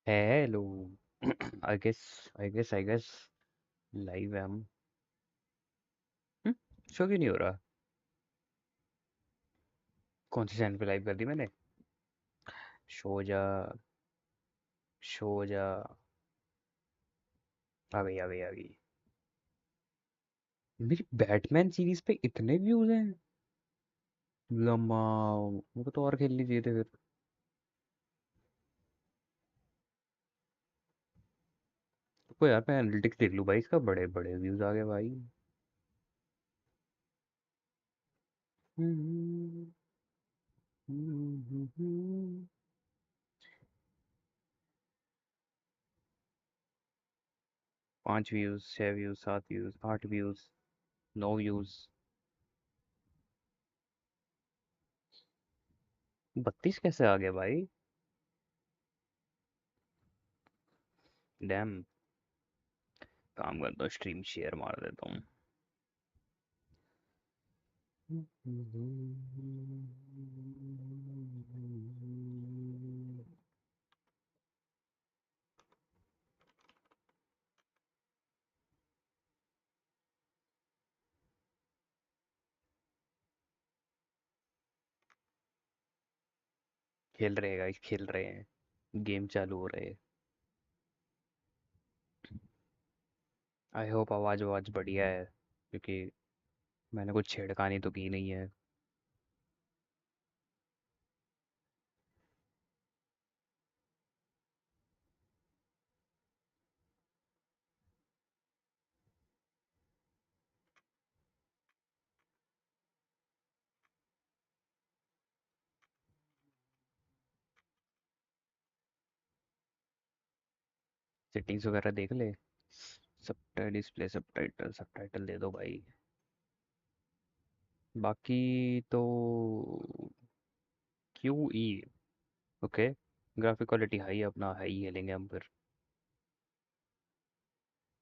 Hello. I guess live है हम। Show क्यों नहीं हो रहा? कौन सी चैनल पे लाइव कर दी मैंने? शो जा। शो जा। आ गई। मेरी बैटमैन सीरीज पे इतने व्यूज हैं। लम्मा। मेरे को तो और खेलनी चाहिए थे फिर। तो यार मैं एनालिटिक्स देख लूँ भाई, इसका बड़े बड़े व्यूज आ गए भाई। 5 views, 6 views, 7 views, 8 views, 9 views. 32 कैसे आ गए भाई? डैम। काम करता हूँ, स्ट्रीम शेयर मार देता हूँ। खेल रहे हैं, गेम चालू हो रहे हैं। आई होप आवाज आवाज बढ़िया है, क्योंकि मैंने कुछ छेड़खानी तो की नहीं है। सेटिंग्स वगैरह देख ले। सबटाइटल डिस्प्ले, सबटाइटल दे दो भाई। बाकी तो Q E. Okay. Graphic quality high, अपना हाई खेलेंगे हम फिर।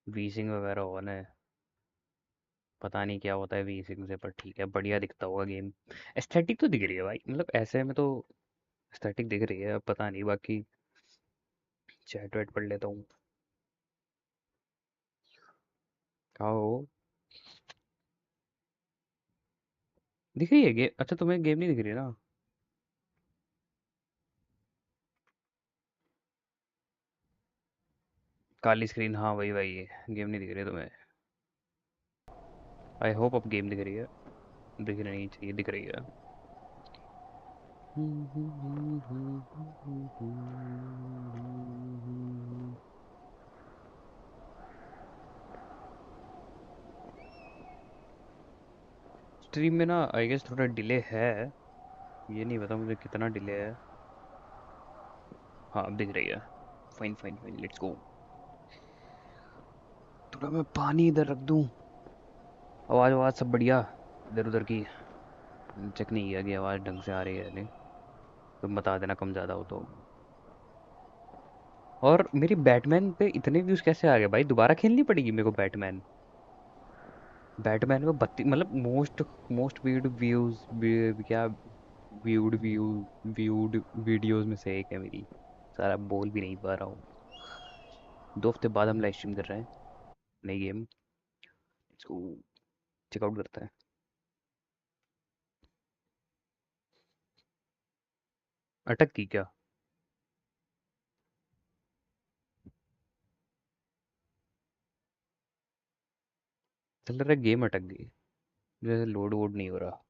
वीसिंग वगैरह ऑन है। पता नहीं क्या होता है वीसिंग से, पर ठीक है, बढ़िया दिखता होगा गेम। एस्थेटिक तो दिख रही है भाई, मतलब ऐसे में तो एस्थेटिक दिख रही है, अब पता नहीं बाकी। चैट वैट पढ़ लेता हूँ। आओ। दिख रही है गेम? अच्छा, तुम्हें गेम नहीं दिख रही है ना? काली स्क्रीन, हाँ वही वही है, गेम नहीं दिख रही है तुम्हें? आई होप अब गेम दिख रही है। दिख नहीं चाहिए, दिख रही है। स्ट्रीम में ना आई गेस थोड़ा डिले है। ये नहीं पता मुझे कितना डिले है। हाँ अब दिख रही है। Fine fine fine, let's go. थोड़ा मैं पानी इधर रख दूं। आवाज आवाज सब बढ़िया? इधर उधर की चेक नहीं किया कि आवाज ढंग से आ रही है नहीं। तुम बता देना कम ज़्यादा हो तो। और मेरी बैटमैन पे इतने व्यूज कैसे आ गए भाई? दोबारा खेलनी पड़ेगी मेरे को बैटमैन। बैटमैन में 32, मतलब मोस्ट मोस्ट व्यूड व्यूज। क्या? व्यू व्यूड वीडियोस में से एक है मेरी। सारा बोल भी नहीं पा रहा हूँ। 2 हफ्ते बाद हम लाइव स्ट्रीम कर रहे हैं नई गेम। इसको चेकआउट करते हैं। अटक की क्या? चल रहा गेम अटक गई। जैसे लोड वोड नहीं हो रहा।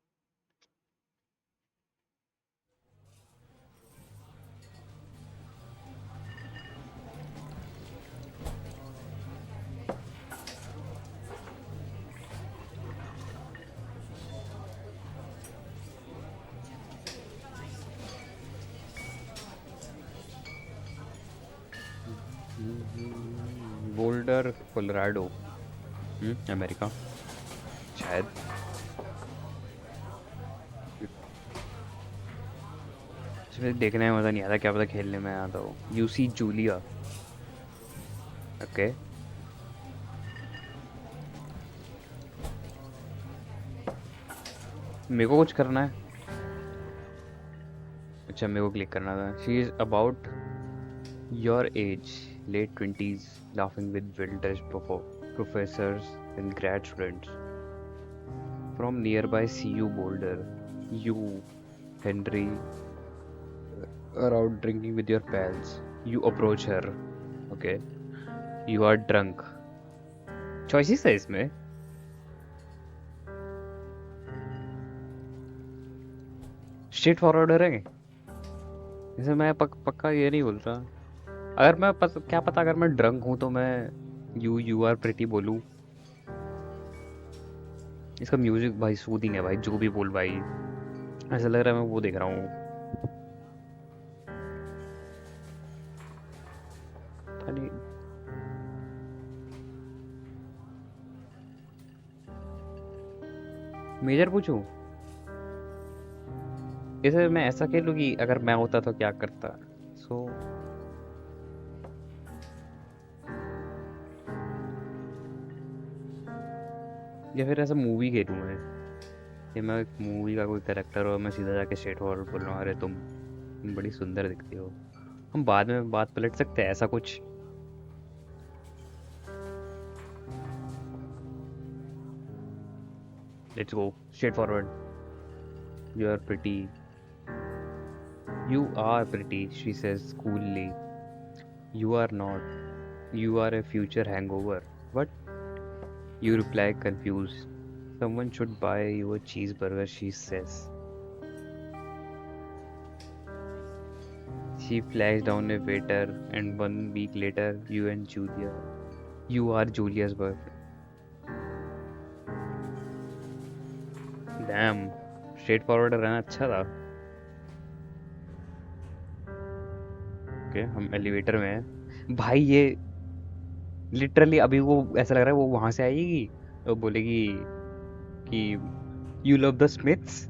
Boulder Colorado. अमेरिका। शायद। सिर्फ देखने में मज़ा नहीं आता, क्या पता खेलने में आता हो। UC Julia. ओके। मेरे को कुछ करना है? अच्छा, मेरे को क्लिक करना था। She is about Your age, late 20s, laughing with well-dressed professors and grad students. From nearby CU Boulder, you, Henry, are out drinking with your pals. You approach her. Okay. You are drunk. Choices है इसमें. Straight forward रहेंगे. जैसे मैं पक्का ये नहीं बोल रहा. अगर मैं क्या पता अगर मैं ड्रंक हूँ तो मैं यू आर प्रिटी बोलूँ. इसका म्यूजिक भाई सूदिंग है भाई, जो भी बोल भाई. ऐसा लग रहा है मैं वो देख रहा हूँ. पता नहीं. मेजर पूछूं. जैसे मैं ऐसा कह लूँ कि अगर मैं होता तो क्या करता. सो या फिर ऐसा मूवी खेलूँ मैं कि मैं एक मूवी का कोई कैरेक्टर हो, मैं सीधा जाके स्ट्रेट फॉरवर्ड बोल रहा हूँ, अरे तुम बड़ी सुंदर दिखती हो. हम बाद में बात पलट सकते हैं ऐसा कुछ. Let's go straight forward. You are pretty. You are pretty, she says coolly. You are not. You are a future hangover. What? You reply confused. Someone should buy you a cheeseburger, she says. She flags down a waiter, and 1 week later, you and Julia. You are Julia's boyfriend. Damn. Straight forward रहना अच्छा था. Okay, हम elevator में हैं. भाई ये literally अभी वो ऐसा लग रहा है वो वहां से आएगी और बोलेगी कि यू लव द स्मिथ्स.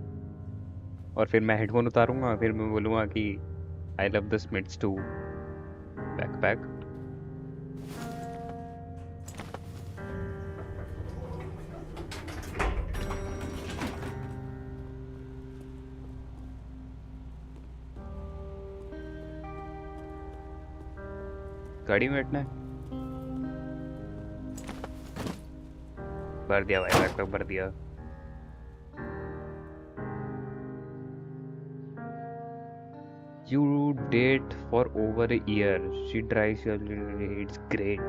और फिर मैं हेडफोन उतारूंगा, फिर मैं बोलूँगा कि I love the Smiths too. Backpack. गाड़ी में बैठना है. भर दिया भाई, बैकपैक भर दिया. You date for over a year. She drives your. It's great.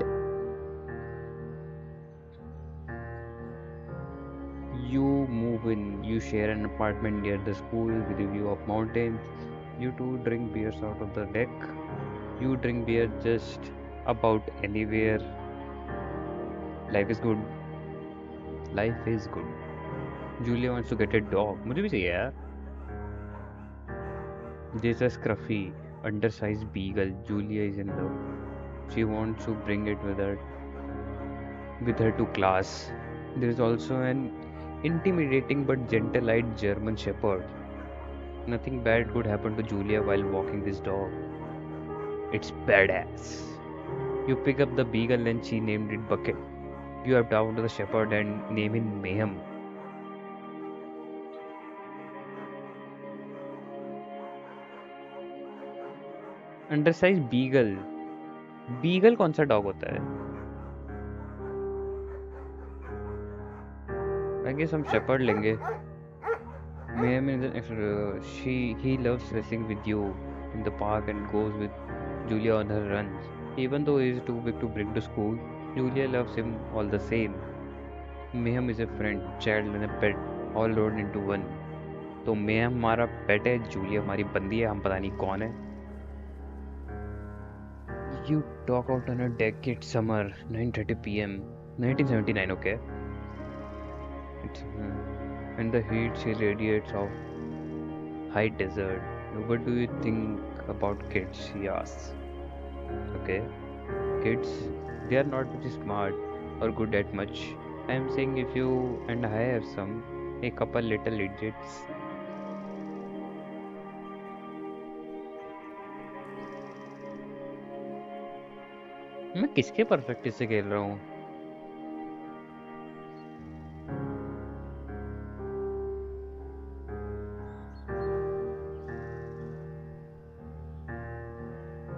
You move in. You share an apartment near the school with a view of mountains. You two drink beers out of the deck. You drink beer just about anywhere. Life is good. Life is good. Julia wants to get a dog. मुझे भी चाहिए यार. There's a scruffy, undersized beagle. Julia is in love. She wants to bring it with her to class. There is also an intimidating but gentle-eyed German shepherd. Nothing bad could happen to Julia while walking this dog. It's badass. You pick up the beagle and she named it Bucket. You are down to the shepherd and name him Mayhem. Undersize beagle. Beagle कौन सा dog होता है? I guess हम shepherd लेंगे. He loves racing with you in the park and goes with Julia on her runs. Even though he is too big to bring to school, Julia loves him all the same. Mayhem is a friend, child and a pet, all rolled into one. तो Mayhem हमारा पेट है, Julia हमारी बंदी है, हम पता नहीं कौन है. You talk out on a deck. It's summer, 9:30 p.m. 1979, okay? And the heat she radiates off high desert. What do you think about kids? She asks. Okay, kids, they are not very smart or good at much. I am saying if you and I have a couple little idiots. मैं किसके perspective से खेल रहा हूँ?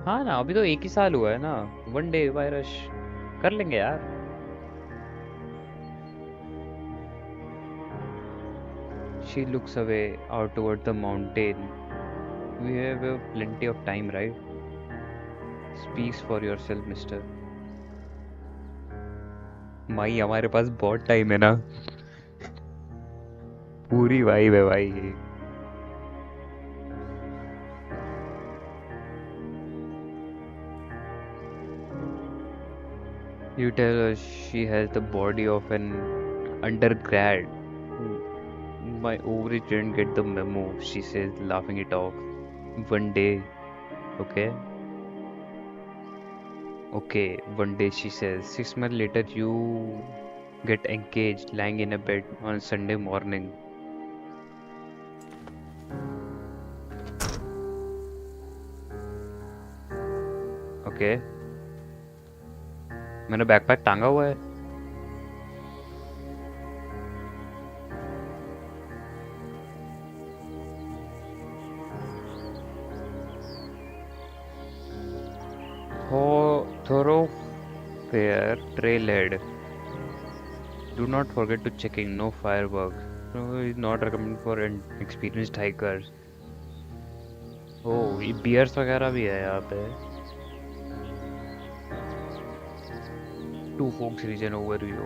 हाँ ना, अभी तो 1 ही साल हुआ है ना। 1 डे वायरस कर लेंगे यार। She looks away out toward the mountain. We have plenty of time, right? Speaks for yourself, mister. माई हमारे पास बहुत टाइम है ना। पूरी वाइब है भाई ये। You tell her she has the body of an undergrad. My ovaries didn't get the memo, she says, laughing it off. 1 day, okay? Okay, 1 day, she says. 6 months later, you get engaged, lying in a bed on Sunday morning. Okay, मैंने backpack टांगा हुआ है। Thoroughfare trailhead. Do not forget to checking. No fireworks. No, is not recommended for experienced hikers. Oh, ये bears वगैरह भी है यहाँ पे। Two forks region overview.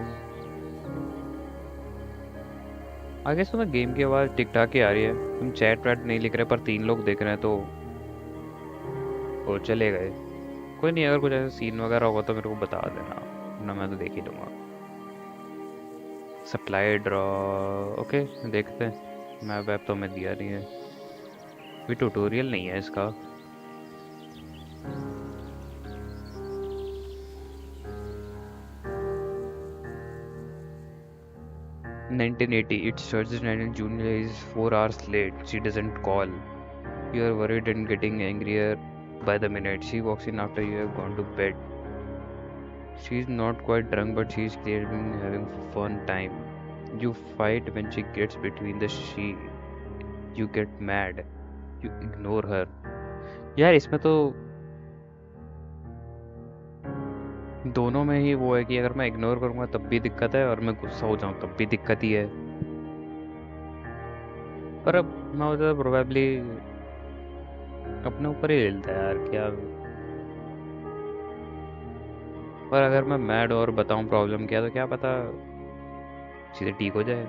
आगे तो मैं गेम की आवाज़ टिक टाक ही आ रही है। तुम चैट वैट नहीं लिख रहे पर 3 लोग देख रहे हैं तो वो चले गए। कोई नहीं, अगर कुछ ऐसा सीन वगैरह होगा तो मेरे को बता देना, ना मैं तो देख ही लूँगा। सप्लाई ड्रॉ, ओके देखते हैं। मैप वैप तो हमें दिया नहीं है, कोई ट्यूटोरियल नहीं है इसका। "1980, it's Thursday night and Julia is 4 hours late. She doesn't call. You are worried and getting angrier by the minute. She walks in after you have gone to bed. She's not quite drunk, but she's clearly having fun time. You fight when she gets between the sheet. You get mad. You ignore her." यार इसमें तो दोनों में ही वो है कि अगर मैं इग्नोर करूंगा तब भी दिक्कत है और मैं गुस्सा हो जाऊं तब भी दिक्कत ही है। पर अब मैं उधर प्रोबेबली अपने ऊपर ही हिलता है यार क्या। पर अगर मैं मैड और बताऊं प्रॉब्लम क्या, तो क्या पता सीधे ठीक हो जाए।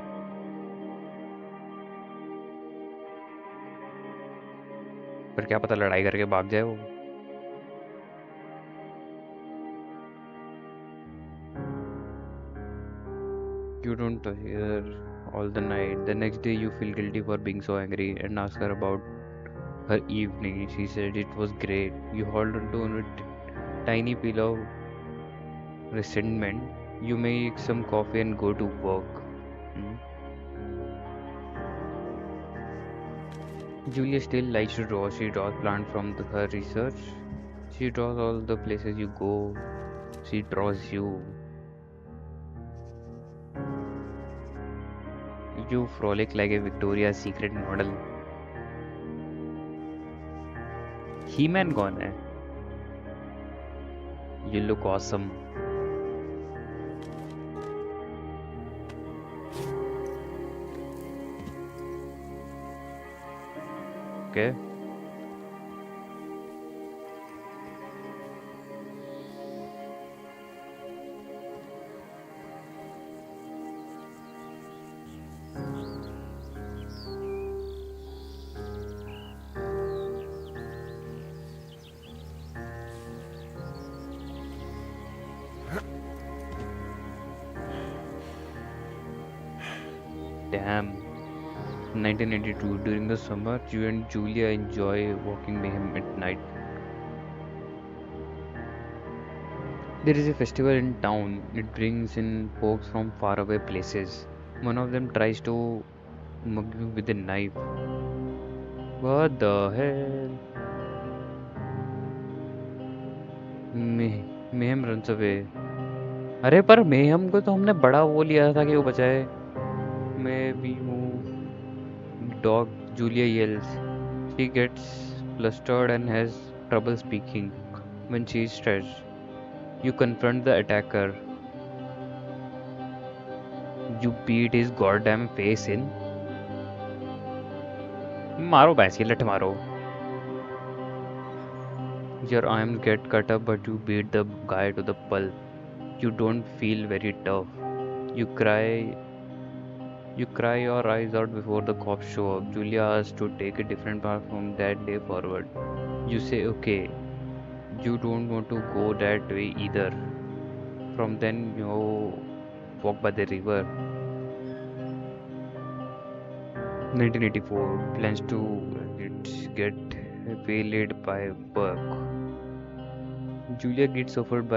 पर क्या पता लड़ाई करके भाग जाए वो। You don't hear all the night. The next day you feel guilty for being so angry and ask her about her evening. She said it was great. You hold on to a tiny pile of resentment. You make some coffee and go to work. Hmm? Julia still likes to draw. She draws plants from her research. She draws all the places you go. She draws you. You frolic like a Victoria's Secret model. He-Man कौन है? You look awesome. Okay. Damn. 1982. During the summer, you and Julia enjoy walking mayhem at night. There is a festival in town. It brings in folks from faraway places. One of them tries to mug you with a knife. What the hell? Mayhem runs away. अरे पर mayhem को तो हमने बड़ा वो लिया था कि वो बचाए। May be move dog, Julia yells. She gets flustered and has trouble speaking. When she is stressed, you confront the attacker. You beat his goddamn face in. मारो भैंस की लठ मारो. Your arms get cut up, but you beat the guy to the pulp. You don't feel very tough. You cry. You cry your eyes out before the cops show up. Julia asks to take a different path from that day forward. You say okay. You don't want to go that way either. From then you walk by the river. 1984 plans to get waylaid by Burke. Julia gets offered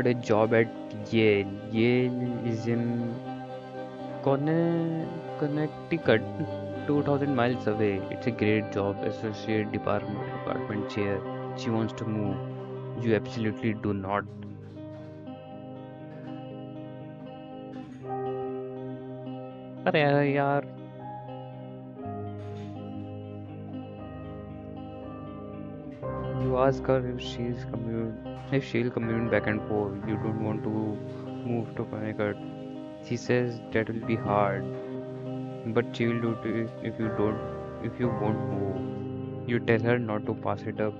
a job at Yale. Yale is in Connecticut, 2000 miles away. It's a great job, associate department chair. She wants to move. You absolutely do not. अरे यार, you ask her if she'll commute back and forth. You don't want to move to Connecticut. She says that will be hard, but she will do it if you won't move. You tell her not to pass it up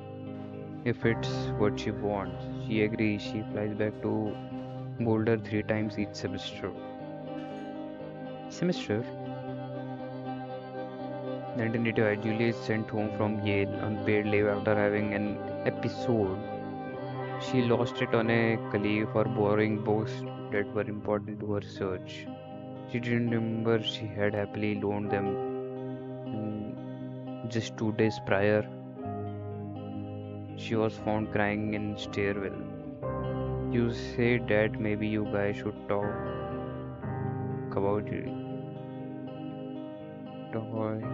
if it's what she wants. She agrees. She flies back to Boulder 3 times each semester. Semester? 1985, Julie is sent home from Yale on paid leave after having an episode. She lost it on a colleague for borrowing books that were important to her research. She didn't remember she had happily loaned them just 2 days prior. She was found crying in stairwell. You say that maybe you guys should talk about it.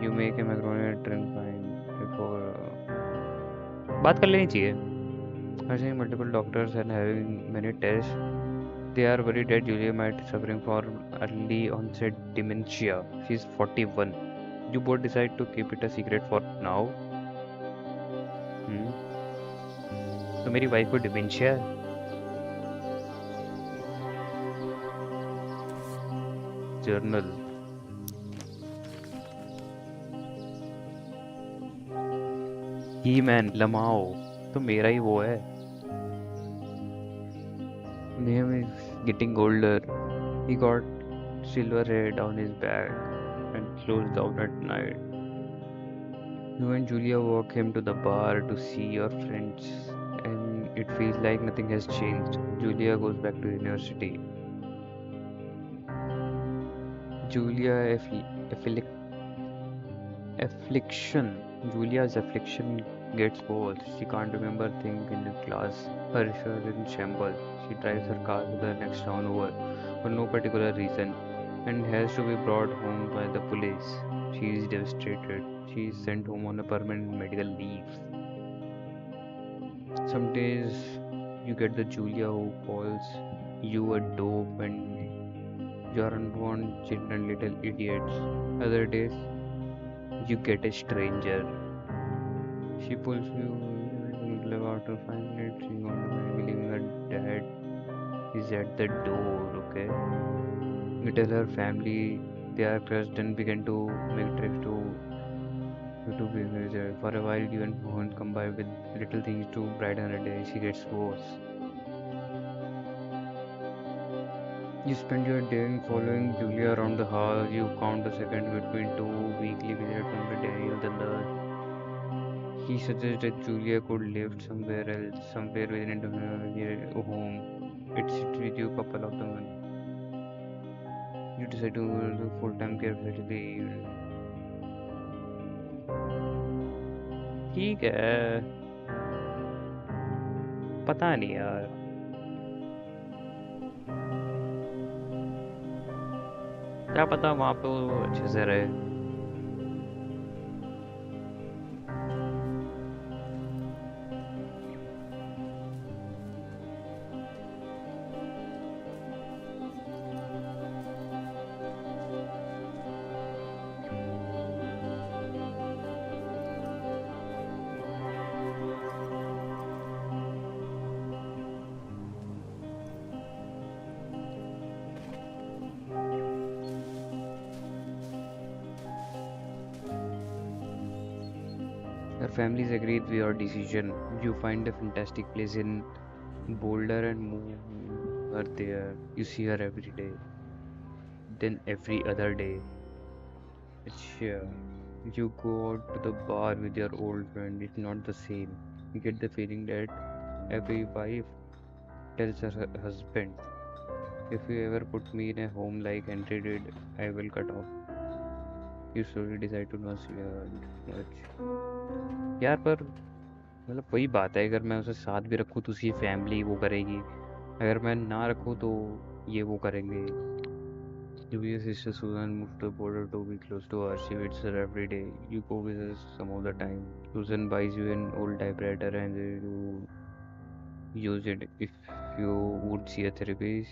You make a macaroni drink fine before. बात कर लेनी चाहिए. Her seeing multiple doctors and having many tests. They are worried that Julia might be suffering from early onset dementia. She's 41. You both decide to keep it a secret for now. Hmm? तो मेरी wife को dementia है. Journal. ही man लमाओ तो मेरा ही वो है. Name is getting older. He got silver hair down his back and closed down at night. You and Julia walk him to the bar to see your friends, and it feels like nothing has changed. Julia goes back to university. Julia afflic- affliction. Julia's affliction gets worse. She can't remember things in the class. Her research is in shambles. She drives her car to the next town over for no particular reason and has to be brought home by the police. She is devastated. She is sent home on a permanent medical leave. Some days you get the Julia who calls you a dope and you are unborn children, little idiots. Other days you get a stranger. She pulls you live after 5 minutes. She gone to believing her dad is at the door. Okay, you tell her family they are crushed and begin to make trips to be visit. For a while, you and Mohan come by with little things to brighten her day. She gets worse. You spend your day following Julia around the house. You count the seconds between two weekly visits from the Daniel the nurse. He suggests that Julia could live somewhere else, somewhere within her home. It sits with you couple of the month. You decide to go to full-time care facility. ठीक है. पता नहीं यार. क्या पता वहाँ पे वो अच्छे से रहे. families agreed with your decision. You find a fantastic place in Boulder and move her there. You see her every day, then every other day. Sure. You go out to the bar with your old friend. It's not the same. You get the feeling that every wife tells her husband, if you ever put me in a home like Henry did, I will cut off. You slowly decide to not see her much. यार पर मतलब वही बात है, अगर मैं उसे साथ भी रखूँ तो उसकी फैमिली वो करेगी, अगर मैं ना रखूँ तो ये वो करेंगे. Julia's sister Susan moved to border to be close to her. She visits her every day. You go with her some of the time. Susan buys you an old typewriter and you use it. If you would see a therapist,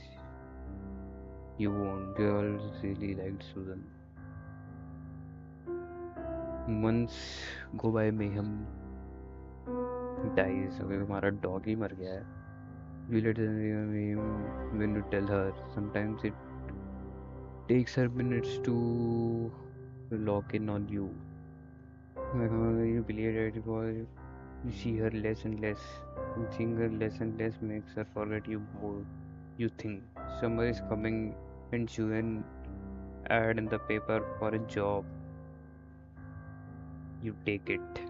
you won't. Girls really liked Susan. Months go by, Mayhem dies. Okay, हमारा dog ही मर गया है. You let him when you tell her. Sometimes it takes her minutes to lock in on you. You believe that because you see her less and less. And seeing her less and less makes her forget you more. You think summer is coming and you an ad in the paper for a job. You take it.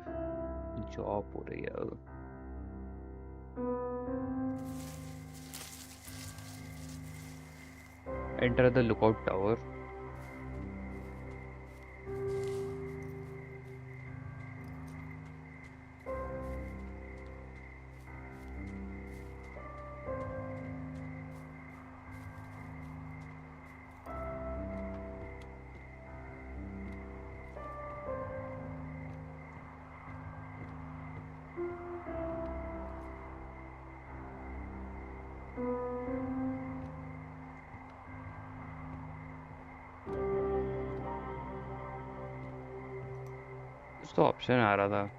Job हो रही है. Enter the lookout tower. कुछ तो option आ रहा था.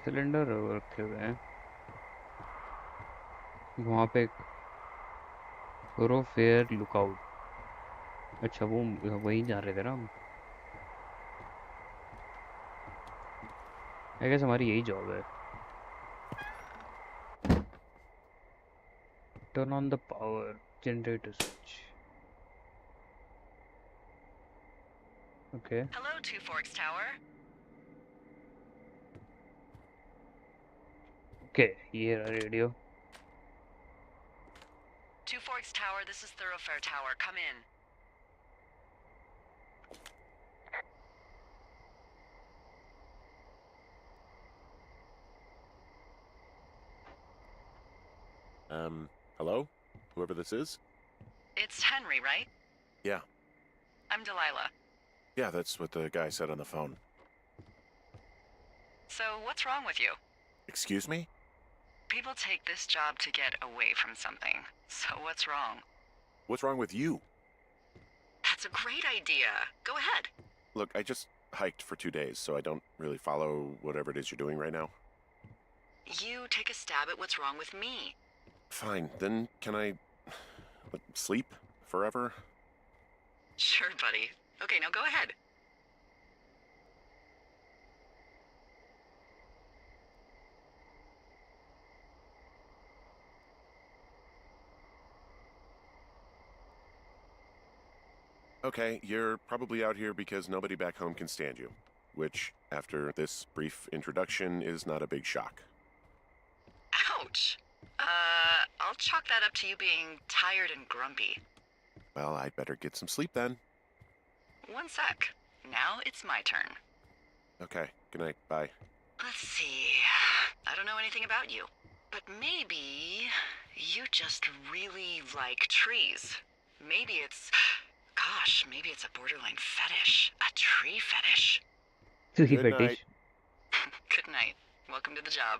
Cylinder रखे हुए हैं वहां पे. करो फेयर लुकआउट. अच्छा वो वहीं जा रहे थे ना हम. आई गेस हमारी यही जॉब है. Turn on the power generator switch. Okay. Hello, Two Forks Tower. Okay ये रहा radio. Two Forks Tower, this is Thoroughfare Tower. Come in. Hello? Whoever this is? It's Henry, right? Yeah. I'm Delilah. Yeah, that's what the guy said on the phone. So, what's wrong with you? Excuse me? People take this job to get away from something. So, what's wrong? What's wrong with you? That's a great idea. Go ahead. Look, I just hiked for 2 days, so I don't really follow whatever it is you're doing right now. You take a stab at what's wrong with me. Fine, then can I sleep forever? Sure, buddy. Okay, now go ahead. Okay, you're probably out here because nobody back home can stand you, which, after this brief introduction, is not a big shock. Ouch. I'll chalk that up to you being tired and grumpy. Well, I'd better get some sleep then. One sec. Now it's my turn. Okay, good night, bye. Let's see. I don't know anything about you, but maybe you just really like trees. Maybe it's Gosh, maybe it's a borderline fetish. A tree fetish. Tree Good fetish. night. Good night. Welcome to the job.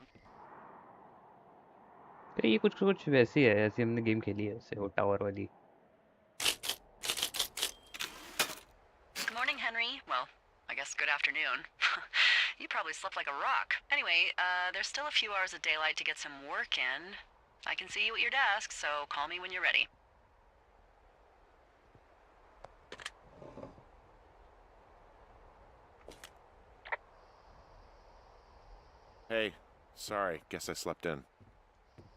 अरे ये कुछ कुछ वैसी है, ऐसी हमने game खेली है ऐसे, वो टावर वाली. Good morning, Henry. Well, I guess good afternoon. You probably slept like a rock. Anyway, there's still a few hours of daylight to get some work in. I can see you at your desk, so call me when you're ready. Hey, sorry. Guess I slept in.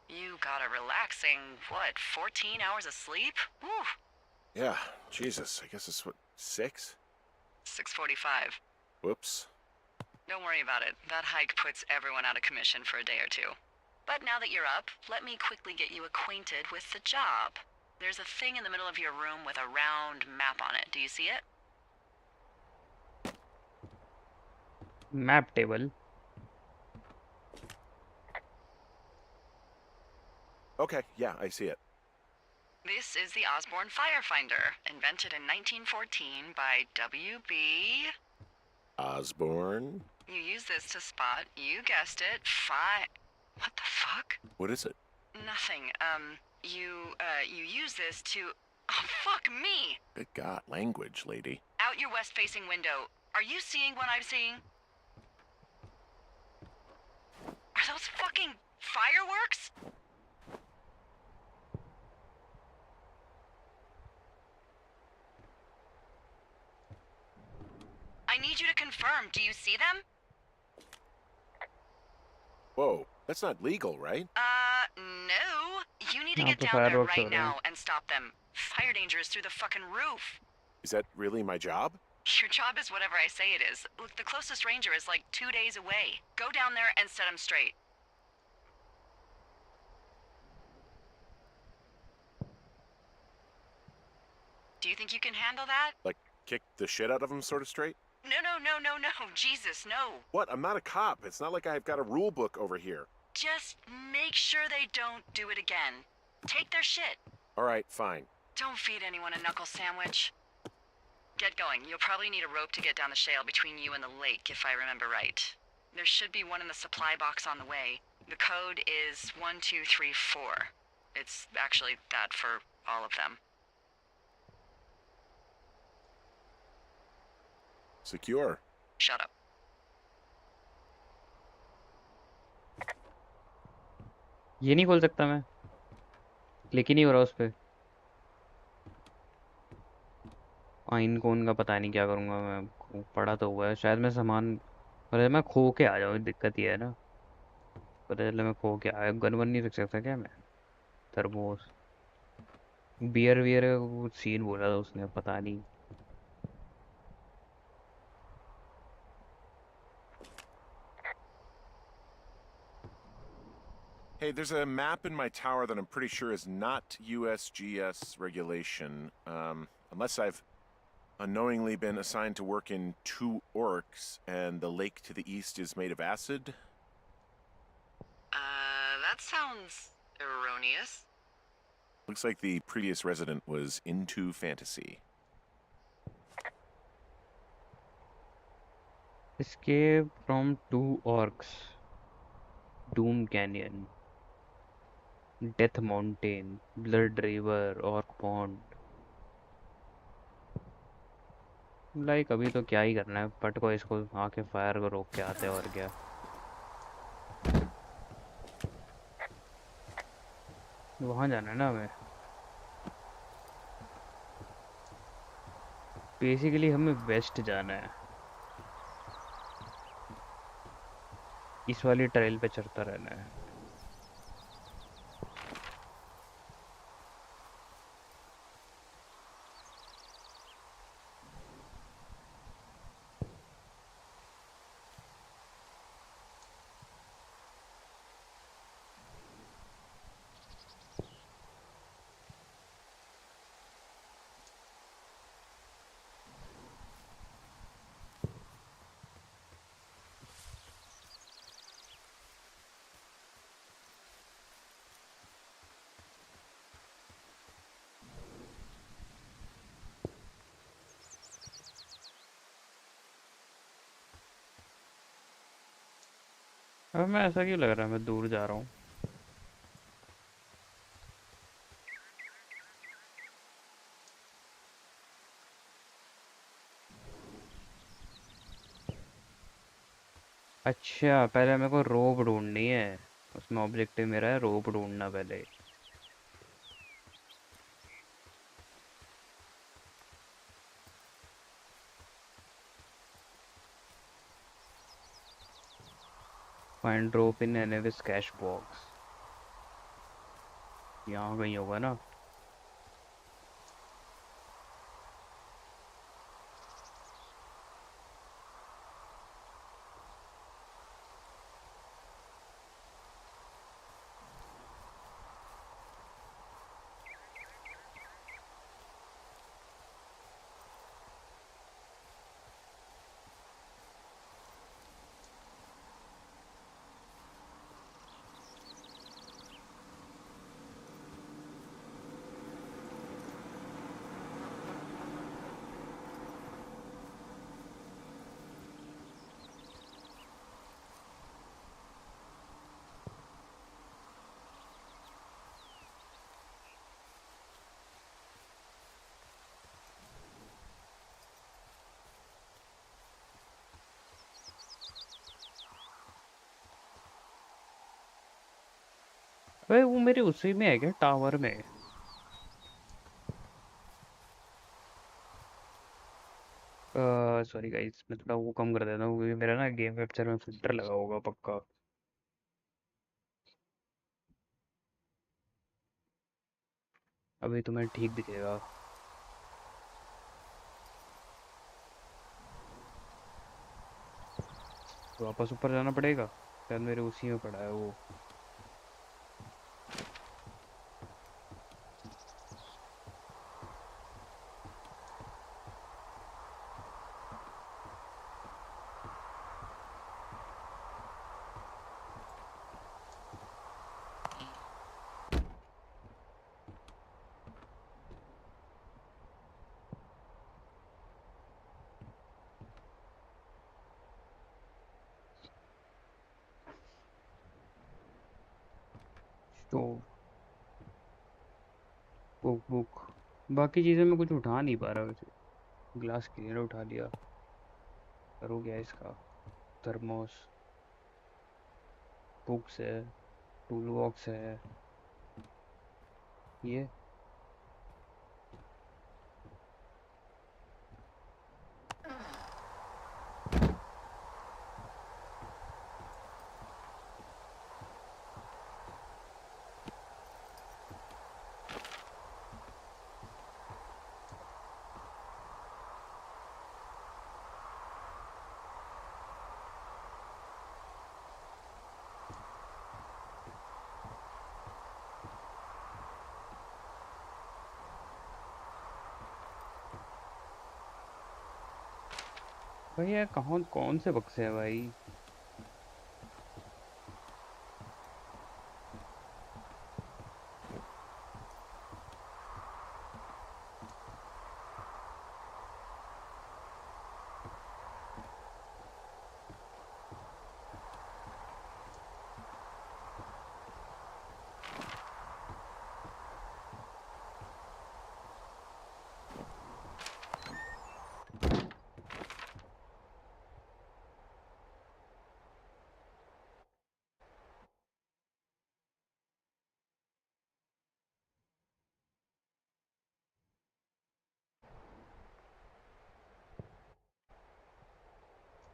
You got a relaxing, 14 hours of sleep? Whew. Yeah, Jesus. I guess it's what, 6? 6:45. Whoops. Don't worry about it. That hike puts everyone out of commission for a day or two. But now that you're up, let me quickly get you acquainted with the job. There's a thing in the middle of your room with a round map on it. Do you see it? Map table. Okay, yeah, I see it. This is the Osborne Firefinder, invented in 1914 by W.B. Osborne? You use this to spot, you guessed it, What the fuck? What is it? Nothing. You use this to... Oh, fuck me! Good God, language, lady. Out your west-facing window. Are you seeing what I'm seeing? Are those fucking fireworks? I need you to confirm. Do you see them? Whoa, that's not legal, right? No. You need to यहाँ get पे down there fireworks हो right रहे हैं. now and stop them. Fire danger is through the fucking roof. Is that really my job? Your job is whatever I say it is. Look, the closest ranger is like 2 days away. Go down there and set him straight. Do you think you can handle that? Like, kick the shit out of him sort of straight? No. Jesus, no. What? I'm not a cop. It's not like I've got a rule book over here. Just make sure they don't do it again. Take their shit. All right, fine. Don't feed anyone a knuckle sandwich. Get going. You'll probably need a rope to get down the shale between you and the lake, if I remember right. There should be one in the supply box on the way. The code is 1234. It's actually that for all of them. Secure. Shut up. ये नहीं खोल सकता मैं. Click ही नहीं हो रहा उस पे. आइन कौन का पता नहीं क्या करूँगा मैं. पड़ा तो हुआ है. शायद मैं सामान, अरे मैं खो के आ जाऊँ. दिक्कत ये है ना. पता चला मैं खो के आया. गन वन नहीं रख सकता क्या मैं. थर्मोस बियर वियर का कुछ सीन बोला था उसने, पता नहीं. Hey, there's a map in my tower that I'm pretty sure is not USGS regulation. Unless I've unknowingly been assigned to work in 2 orcs and the lake to the east is made of acid. That sounds erroneous. Looks like the previous resident was into fantasy. Escape from 2 orcs. Doom Canyon, Death Mountain, Blood River, Orc Pond. Like अभी तो क्या ही करना है. पट को इसको आके fire को रोक के आते हैं और क्या. वहाँ जाना है ना हमें. बेसिकली हमें वेस्ट जाना है. इस वाली ट्रेल पे चढ़ता रहना है. अब मैं ऐसा क्यों लग रहा है मैं दूर जा रहा हूँ? अच्छा, पहले मेरे को रोप ढूंढनी है। उसमें ऑब्जेक्टिव मेरा है रोप ढूंढना पहले। फाइंड रोप इन एनेविस कैश बॉक्स। यहाँ कहीं होगा ना। अबे वो मेरे उसी में है क्या, टावर में? सॉरी गाइस, मैं थोड़ा वो कम कर देता हूँ क्योंकि मेरा ना गेम कैप्चर में फिल्टर लगा होगा पक्का। अभी तुम्हें ठीक दिखेगा। तो वापस ऊपर जाना पड़ेगा, शायद मेरे उसी में पड़ा है वो। तो बुक बुक, बाकी चीज़ें मैं कुछ उठा नहीं पा रहा वैसे। ग्लास क्लीनर उठा लिया, पर हो गया इसका। थर्मोस, बुक्स है, टूल बॉक्स है ये। भाई यार कहाँ कौन से बक्से हैं भाई?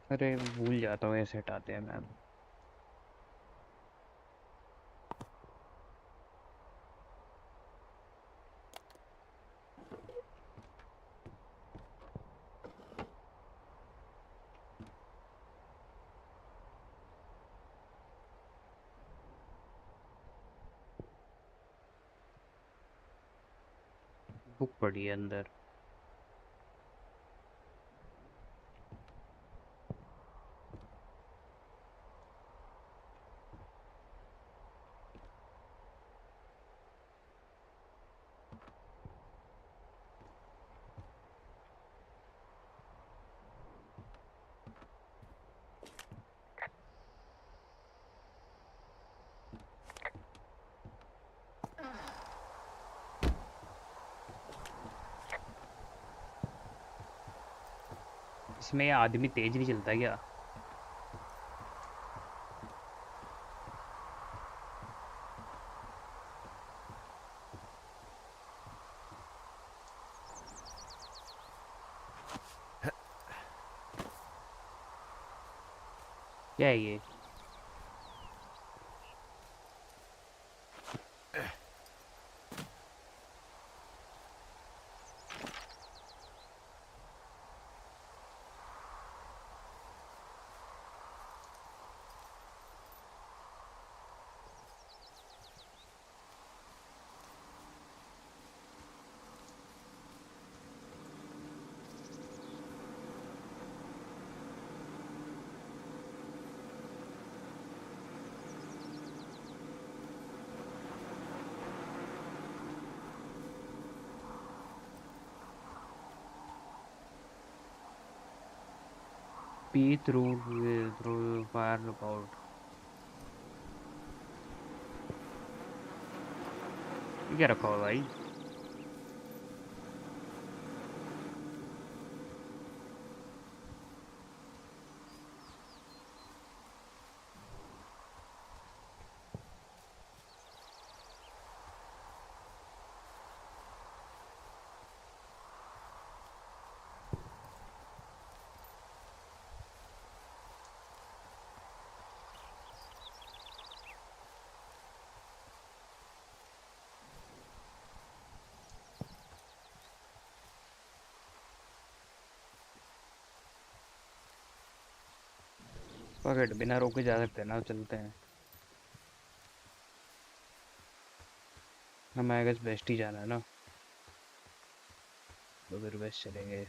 अरे भूल जाता हूँ ऐसे हटाते हैं मैम। बुक पड़ी है अंदर। इसमें आदमी तेज नहीं चलता क्या? क्या है ये? P through through fire lookout. ये क्या रखा हुआ है भाई? पकड़, बिना रोके जा सकते हैं ना, चलते हैं। हमें आई गेस बेस्ट ही जाना है ना, तो फिर बेस्ट चलेंगे।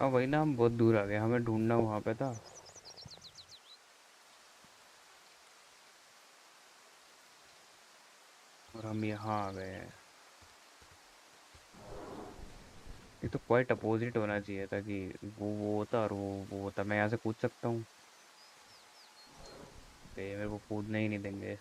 अब वही ना, हम बहुत दूर आ गए, हमें ढूंढना वहां पे था। और हम यहाँ आ गए हैं। ये तो क्वाइट अपोजिट होना चाहिए था कि वो होता और वो होता। मैं यहाँ से कूद सकता हूँ? ये मेरे को कूदने ही नहीं देंगे।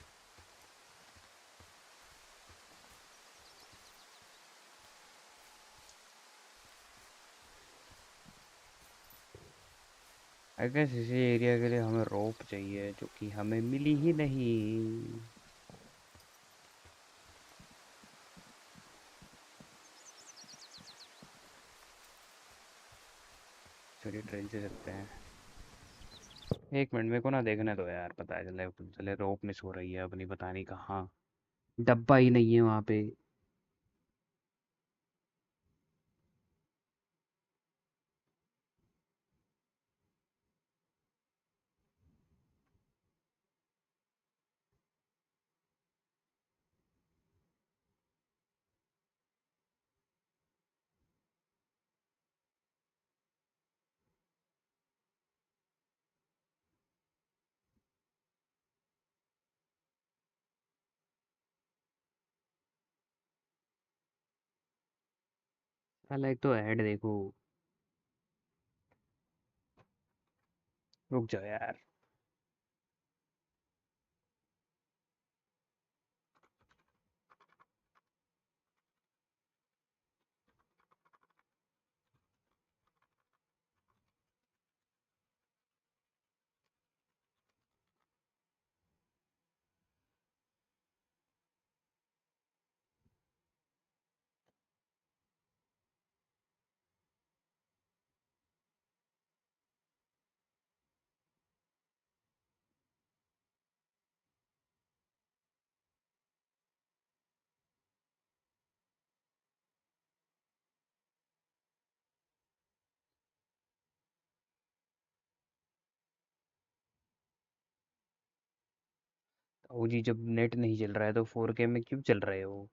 आई गेस इसी एरिया के लिए हमें रोप चाहिए, जो कि हमें मिली ही नहीं। चलिए ट्रेन से चलते हैं। एक मिनट, मेरे को ना देखने दो यार, पता चले चले रोप मिस हो रही है अपनी, पता नहीं कहाँ। डब्बा ही नहीं है वहाँ पे। साला एक तो ऐड देखो। रुक जाओ यार। ओ जी, जब नेट नहीं चल रहा है तो 4K में क्यों चल रहे हो?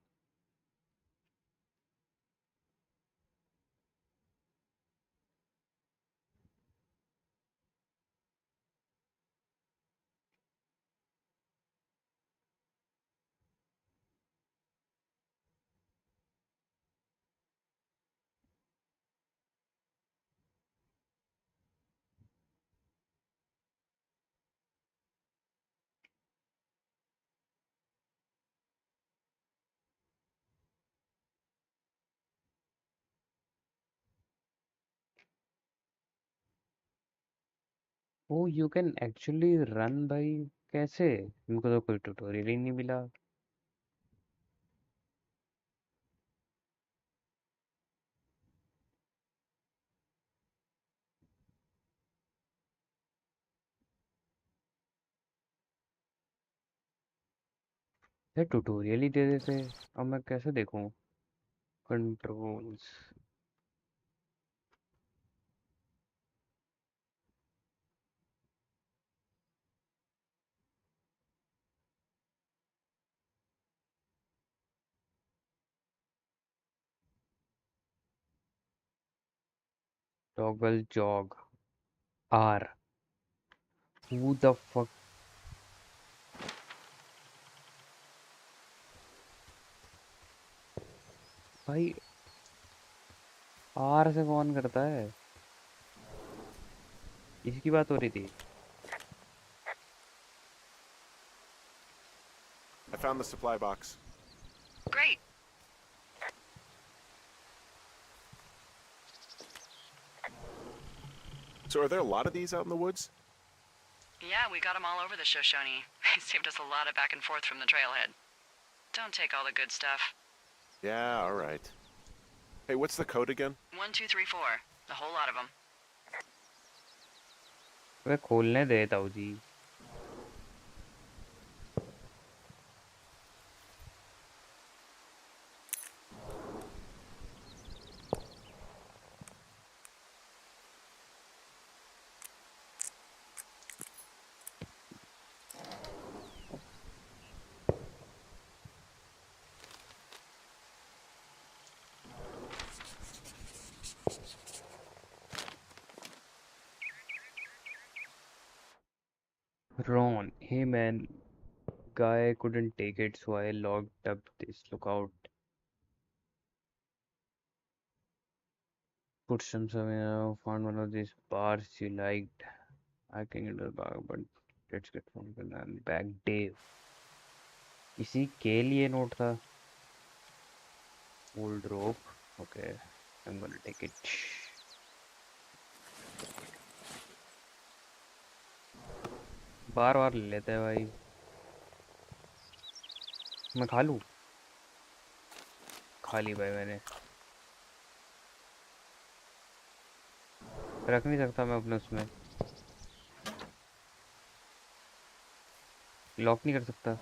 ओ यू कैन एक्चुअली रन भाई, कैसे? मेरे को तो कोई ट्यूटोरियल ही नहीं मिला। यार ट्यूटोरियल ही दे देते, अब मैं कैसे देखूं? Controls, toggle jog, R, who the fuck भाई, आर से कौन करता है? इसकी बात हो रही थी। I found the supply box. Great. So, are there a lot of these out in the woods? Yeah, we got them all over the Shoshone. They saved us a lot of back and forth from the trailhead. Don't take all the good stuff. Yeah, all right. Hey, what's the code again? 1, 2, 3, 4. A whole lot of them. वे खोलने दे ताऊ जी। Ron, hey man, guy couldn't take it, so I logged up this lookout. Put some found one of these bars you liked. I can get the bar, but let's get from and back Dave. इसी के लिए note था। Old rope. Okay, I'm gonna take it. बार बार ले लेते हैं भाई। मैं खा लूँ? खा ली भाई मैंने। रख नहीं सकता मैं अपने उसमें, लॉक नहीं कर सकता।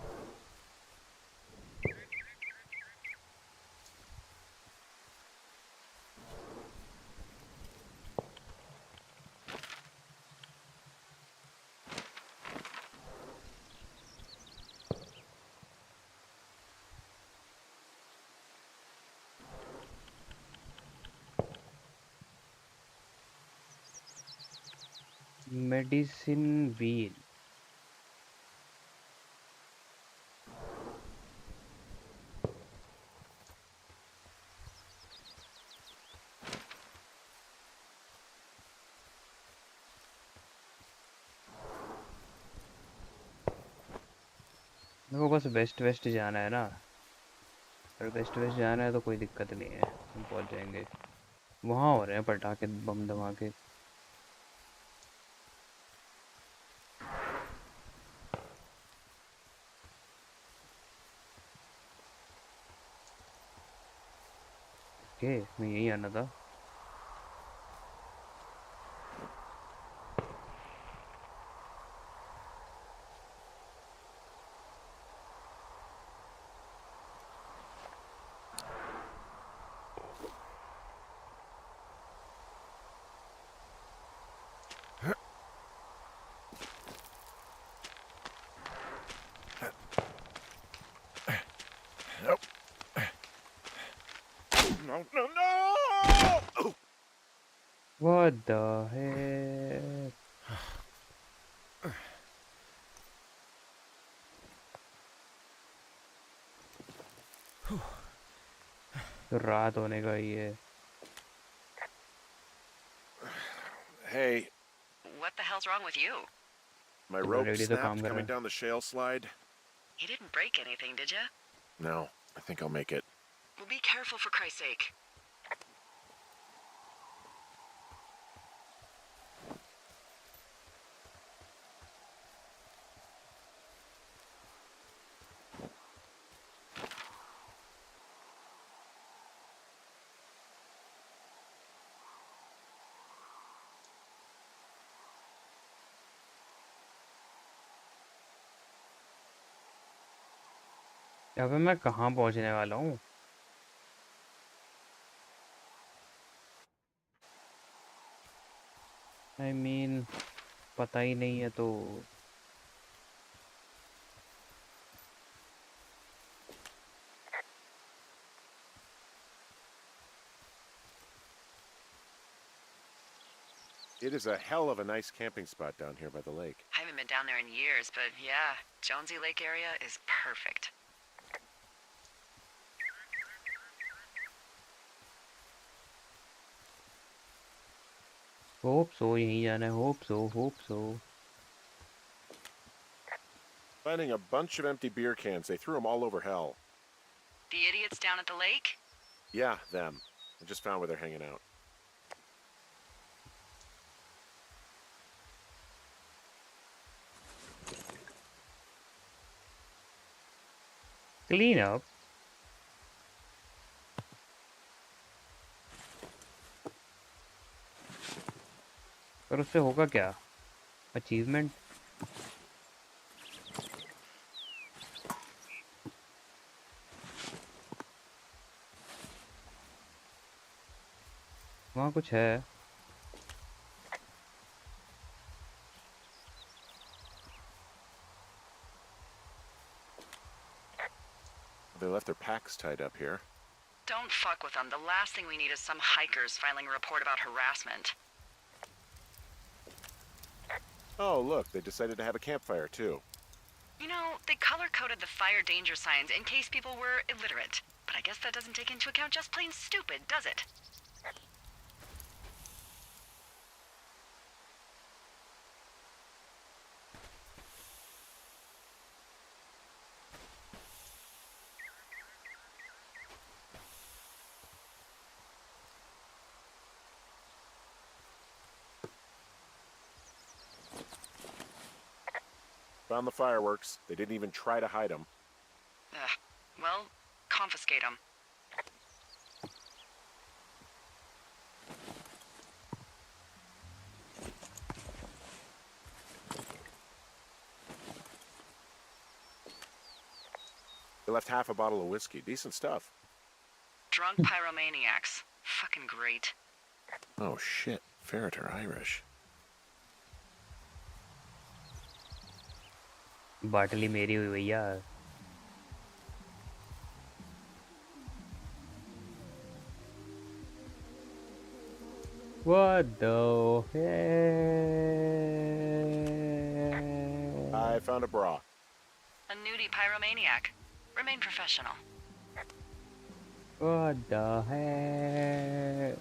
मेडिसिन व्हील, मेरे को बस वेस्ट वेस्ट जाना है ना। अगर वेस्ट वेस्ट जाना है तो कोई दिक्कत नहीं है, हम पहुंच जाएंगे। वहाँ हो रहे हैं पटाखे बम धमाके। ओके, मैं यही आना था। No, no, no! Oh. What the heck? तो रात होने का ही है. Hey, What the hell's wrong with you? my rope Already तो काम snapped कर रहा coming है. down the shale slide. You didn't break anything, did you? No, I think I'll make it. Well, be careful for Christ's sake. अबे मैं कहाँ पहुँचने वाला हूँ? I mean, पता ही नहीं है तो. It is a hell of a nice camping spot down here by the lake. I haven't been down there in years, but yeah, Jonesy Lake area is perfect. Hope so, यहीं जाना है. Hope so, hope so. Finding a bunch of empty beer cans. They threw them all over hell. The idiots down at the lake? Yeah, them. I just found where they're hanging out. Clean up. पर उससे होगा क्या? Achievement? वहाँ कुछ है. They left their packs tied up here. Don't fuck with them. The last thing we need is some hikers filing a report about harassment. Oh, look, they decided to have a campfire, too. You know, they color-coded the fire danger signs in case people were illiterate. But I guess that doesn't take into account just plain stupid, does it? Found the fireworks. They didn't even try to hide them. Ugh. Well, confiscate them. They left half a bottle of whiskey. Decent stuff. Drunk pyromaniacs. Fucking great. Oh, shit. Ferret are Irish. बाटली मेरी हुई भैया. What the heck? I found a bra. A nudie pyromaniac. Remain professional. What the heck?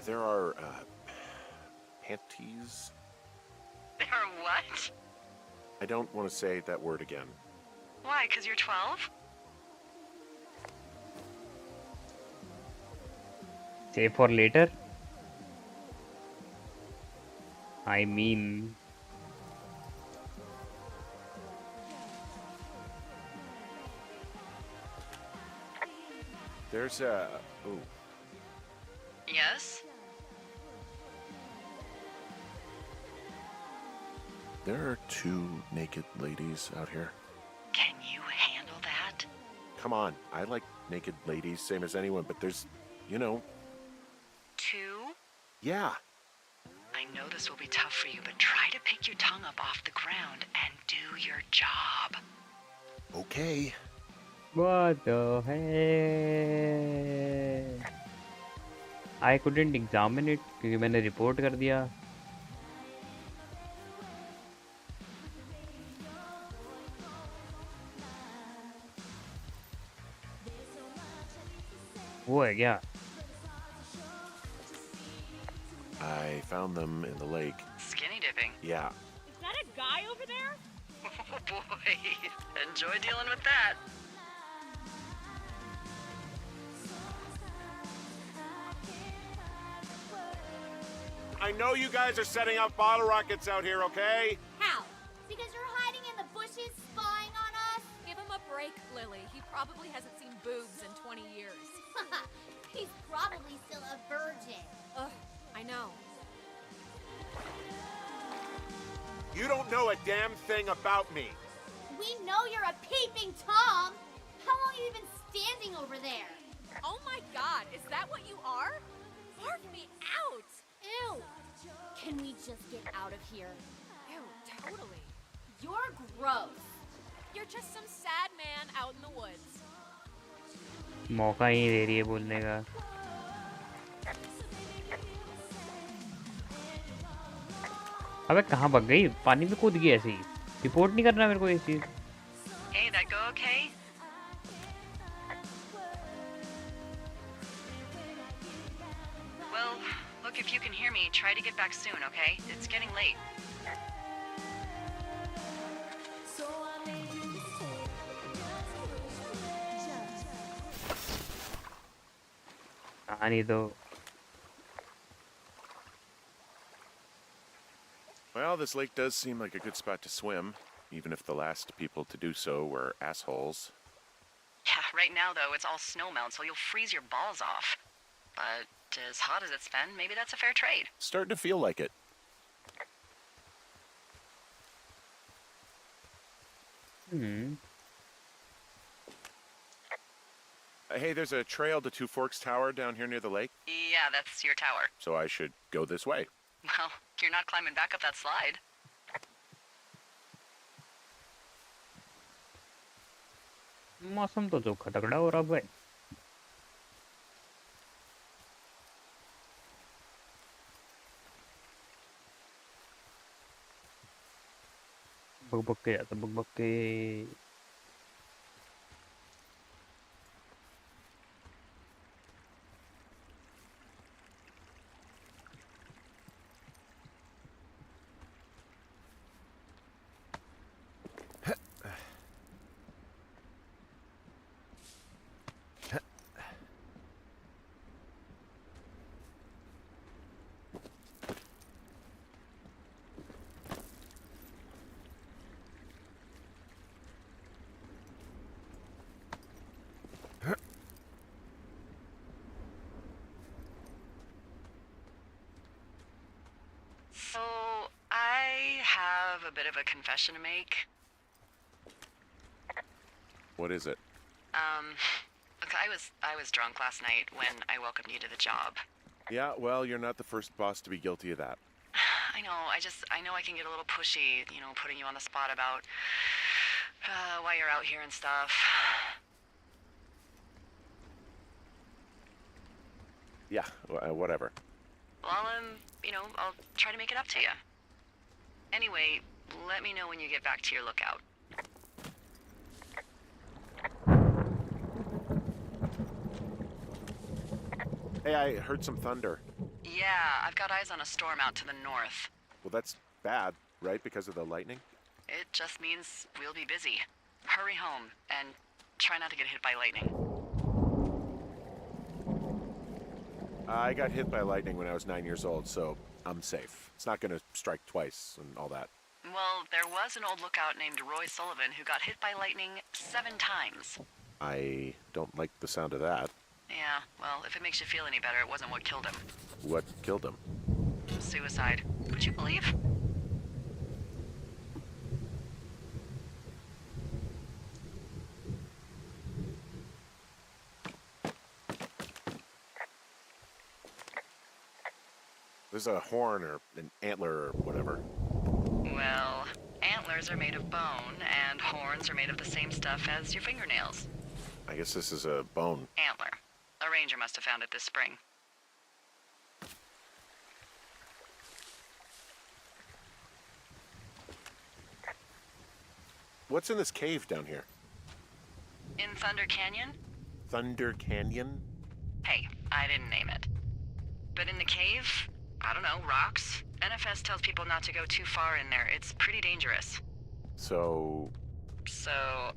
There are, panties? Or what? I don't want to say that word again. Why, 'cause you're 12? Save for later? I mean... There's a... Ooh. Yes? There are two naked ladies out here. Can you handle that? Come on, I like naked ladies, same as anyone, but there's, you know... Two? Yeah. I know this will be tough for you, but try to pick your tongue up off the ground and do your job. Okay. What the hell? I couldn't examine it क्योंकि मैंने report कर दिया. वो है क्या? I found them in the lake. Skinny dipping. Yeah. Is that a guy over there? Oh boy, enjoy dealing with that. I know you guys are setting up bottle rockets out here, okay? How? Because you're hiding in the bushes spying on us? Give him a break, Lily. He probably hasn't seen boobs in 20 years. He's probably still a virgin. Ugh, I know. You don't know a damn thing about me. We know you're a peeping Tom. How long have you been standing over there? Oh my god, is that what you are? Barf me out! Ew. Can we just get out of here? Ew, totally. You're gross. You're just some sad man out in the woods. मौका ही दे रही है बोलने का. अबे कहाँ भाग गई? पानी में कूद गई ऐसे ही. रिपोर्ट नहीं करना मेरे को ये चीज. Hey, that go okay? Well, look, if you can hear me, try to get back soon, okay? It's getting late. कहानी तो. Well, this lake does seem like a good spot to swim, even if the last people to do so were assholes. Yeah, right now, though, it's all snowmelt, so you'll freeze your balls off. But as hot as it's been, maybe that's a fair trade. Starting to feel like it. Hey, there's a trail to Two Forks Tower down here near the lake, Yeah, that's your tower. so I should go this way. Well, you're not climbing back up that slide. मौसम तो जो खटकड़ा हो रहा भाई. बक बक के जाता बक बक के. So, I have a bit of a confession to make. What is it? Look, I was drunk last night when I welcomed you to the job. Yeah, well, you're not the first boss to be guilty of that. I know, I know I can get a little pushy, putting you on the spot about why you're out here and stuff. Yeah, whatever. Well, I'll try to make it up to you. Anyway, let me know when you get back to your lookout. Hey, I heard some thunder. Yeah, I've got eyes on a storm out to the north. Well, that's bad, right? Because of the lightning? It just means we'll be busy. Hurry home, and try not to get hit by lightning. I got hit by lightning when I was 9 years old, so I'm safe. It's not gonna strike twice and all that. Well, there was an old lookout named Roy Sullivan who got hit by lightning 7 times. I don't like the sound of that. Yeah, well, if it makes you feel any better, it wasn't what killed him. What killed him? Suicide. Would you believe? There's a horn or an antler or whatever. Well, antlers are made of bone, and horns are made of the same stuff as your fingernails. I guess this is a bone. Antler. A ranger must have found it this spring. What's in this cave down here? In Thunder Canyon? Thunder Canyon? Hey, I didn't name it. But in the cave, I don't know, rocks? NFS tells people not to go too far in there. It's pretty dangerous. So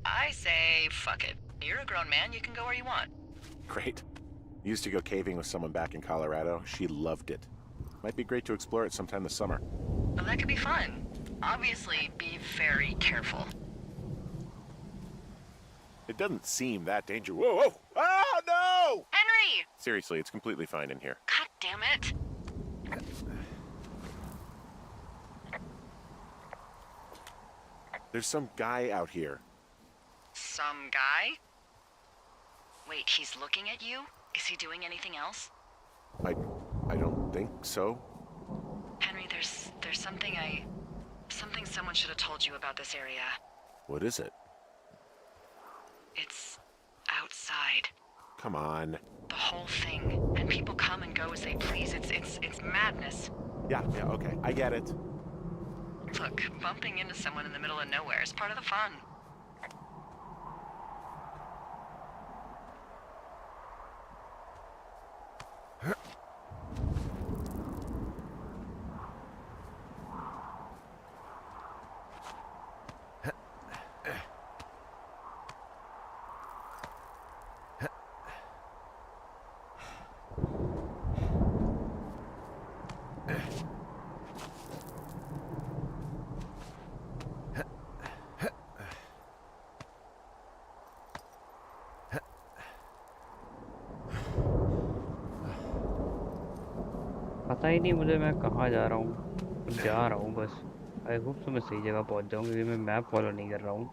I say, fuck it. You're a grown man, you can go where you want. great. Used to go caving with someone back in Colorado. She loved it. Might be great to explore it sometime this summer. Well, that could be fun. Obviously, be very careful. It doesn't seem that dangerous. Whoa, whoa! Oh, no! Henry! Seriously, it's completely fine in here. God damn it. There's some guy out here. Some guy? Wait, he's looking at you? Is he doing anything else? I don't think so. Henry, there's something someone should have told you about this area. What is it? It's outside. Come on. The whole thing. And people come and go as they please. It's madness. Yeah, okay. I get it. Look, bumping into someone in the middle of nowhere is part of the fun. पता ही नहीं मुझे मैं कहाँ जा रहा हूँ, जा रहा हूँ बस। आई होप तो मैं सही जगह पहुँच जाऊँ क्योंकि मैं मैप फॉलो नहीं कर रहा हूँ।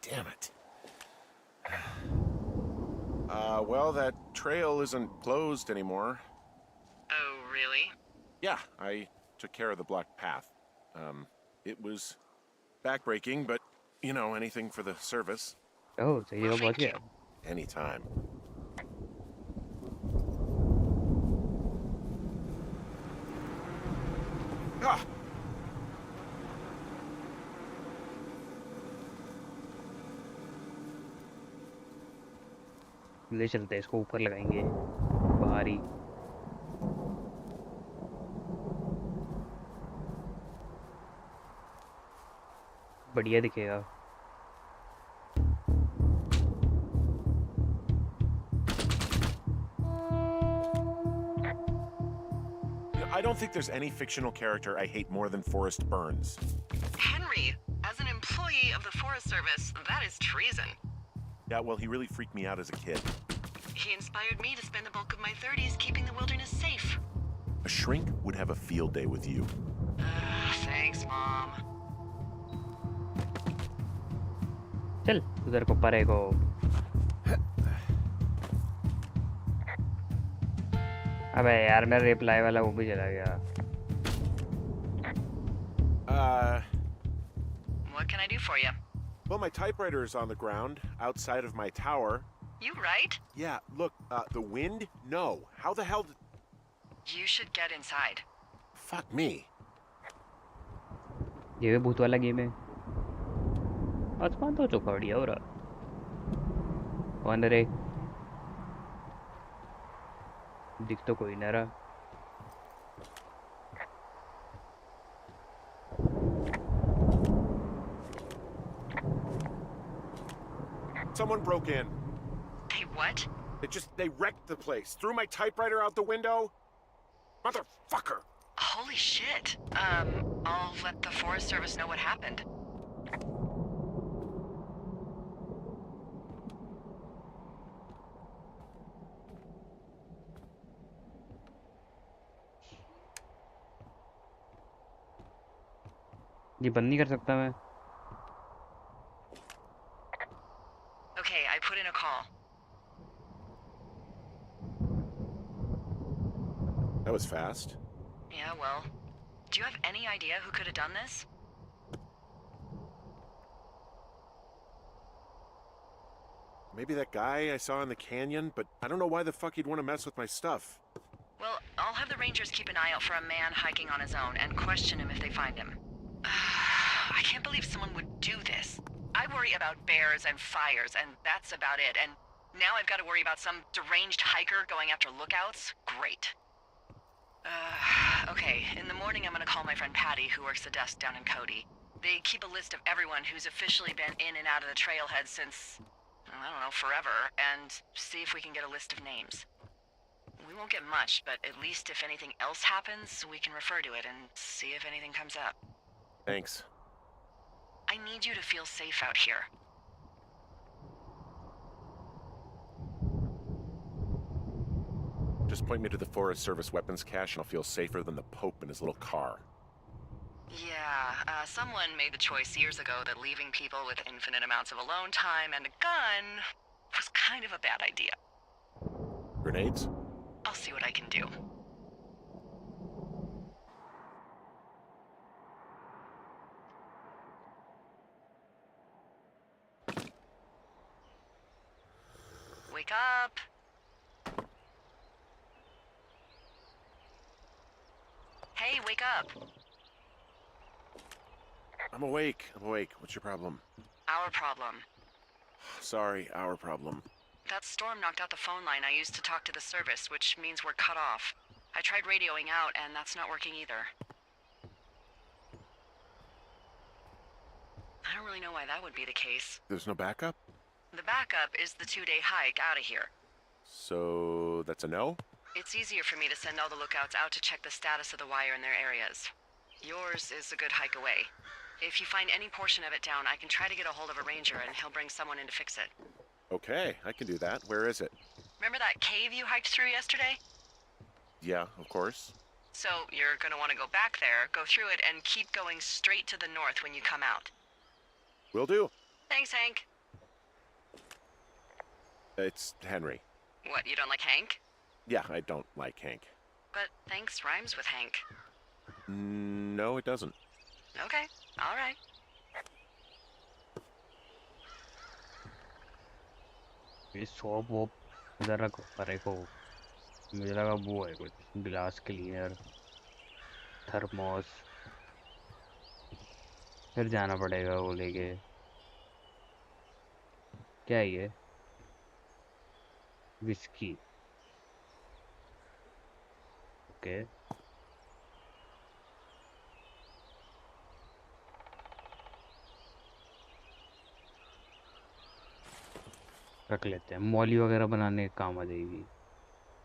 Damn it. Well, that trail isn't closed anymore. Oh, really? Yeah, I took care of the blocked path. It was backbreaking, but, you know, anything for the service. ओह सही जगह पहुँच गया। Anytime. Ah! ले चलते हैं इसको ऊपर लगाएंगे बाहर ही। बढ़िया दिखेगा। I don't think there's any fictional character I hate more than Forrest Burns. Henry, as an employee of the Forest Service, that is treason. Yeah, well, he really freaked me out as a kid. He inspired me to spend the bulk of my 30s keeping the wilderness safe. A shrink would have a field day with you. Thanks, Mom. चल उधर को परे को। अबे यार मेरा reply वाला वो भी चला गया। What can I do for you? Well, my typewriter is on the ground outside of my tower. You right? Yeah, look, the wind? No. How the hell did... You should get inside. Fuck me. ये भी भूत वाला game है। आसमान तो चौका बढ़िया हो रहा। कौन रे? दिख तो कोई ना रहा। Someone broke in. They what? They wrecked the place. Threw my typewriter out the window. Motherfucker. Holy shit. I'll let the Forest Service know what happened. ये बंद नहीं कर सकता मैं? Okay, I put in a call. That was fast. Yeah, well, do you have any idea who could have done this? Maybe that guy I saw in the canyon, but I don't know why the fuck he'd want to mess with my stuff. Well, I'll have the rangers keep an eye out for a man hiking on his own and question him if they find him. I can't believe someone would do this. I worry about bears and fires, and that's about it. And now I've got to worry about some deranged hiker going after lookouts? Great. Okay, in the morning I'm gonna call my friend Patty, who works the desk down in Cody. They keep a list of everyone who's officially been in and out of the trailhead since, I don't know, forever, and see if we can get a list of names. We won't get much, but at least if anything else happens, we can refer to it and see if anything comes up. Thanks. I need you to feel safe out here. Just point me to the Forest Service weapons cache and I'll feel safer than the Pope in his little car. Yeah, someone made the choice years ago that leaving people with infinite amounts of alone time and a gun was kind of a bad idea. Grenades? I'll see what I can do. Wake up! Hey, wake up! I'm awake. I'm awake. What's your problem? Our problem. Sorry, our problem. That storm knocked out the phone line I used to talk to the service, which means we're cut off. I tried radioing out, and that's not working either. I don't really know why that would be the case. There's no backup? The backup is the 2-day hike out of here. So that's a no? It's easier for me to send all the lookouts out to check the status of the wire in their areas. Yours is a good hike away. If you find any portion of it down, I can try to get a hold of a ranger and he'll bring someone in to fix it. Okay, I can do that. Where is it? Remember that cave you hiked through yesterday? Yeah, of course. So you're gonna want to go back there, go through it, and keep going straight to the north when you come out. Will do. Thanks, Hank. It's Henry. What, you don't like Hank? Yeah, I don't like Hank. But thanks rhymes with Hank. No, it doesn't. Okay, all right. ये shop वॉप इधर रखो परे को। मुझे लगा वो है कुछ ग्लास क्लीनर, थर्मोस। फिर जाना पड़ेगा वो लेके। क्या है ये? विस्की। ओके। रख लेते हैं, मौली वगैरह बनाने के काम आ जाएगी।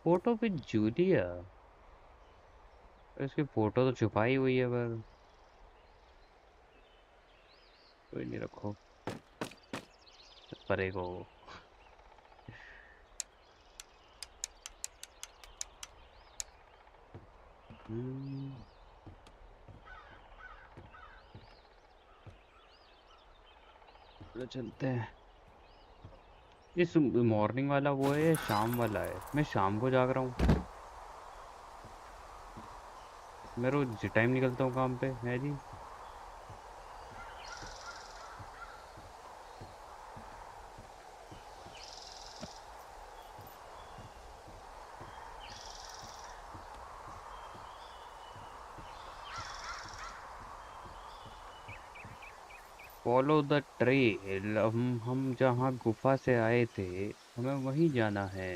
फोटो पे जूलिया, इसकी फोटो तो छुपाई हुई है पर कोई नहीं, रखो परे को। चलते हैं। इस मॉर्निंग वाला वो है या शाम वाला है? मैं शाम को जाग रहा हूँ। मैं रोज टाइम निकलता हूँ काम पे है जी। Follow the trail. हम जहाँ गुफा से आए थे हमें वहीं जाना है।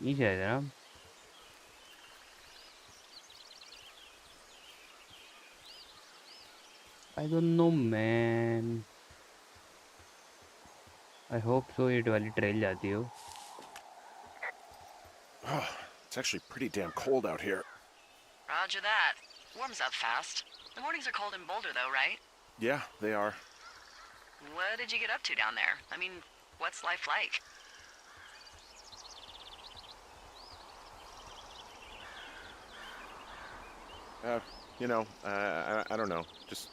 नीचे है जनाब। I don't know man. I hope so ये वाली ट्रेल जाती हो। It's actually pretty damn cold out here. Roger that. Warms up fast. The mornings are cold in Boulder, though, right? Yeah, they are. What did you get up to down there? I mean, what's life like? You know, I don't know. Just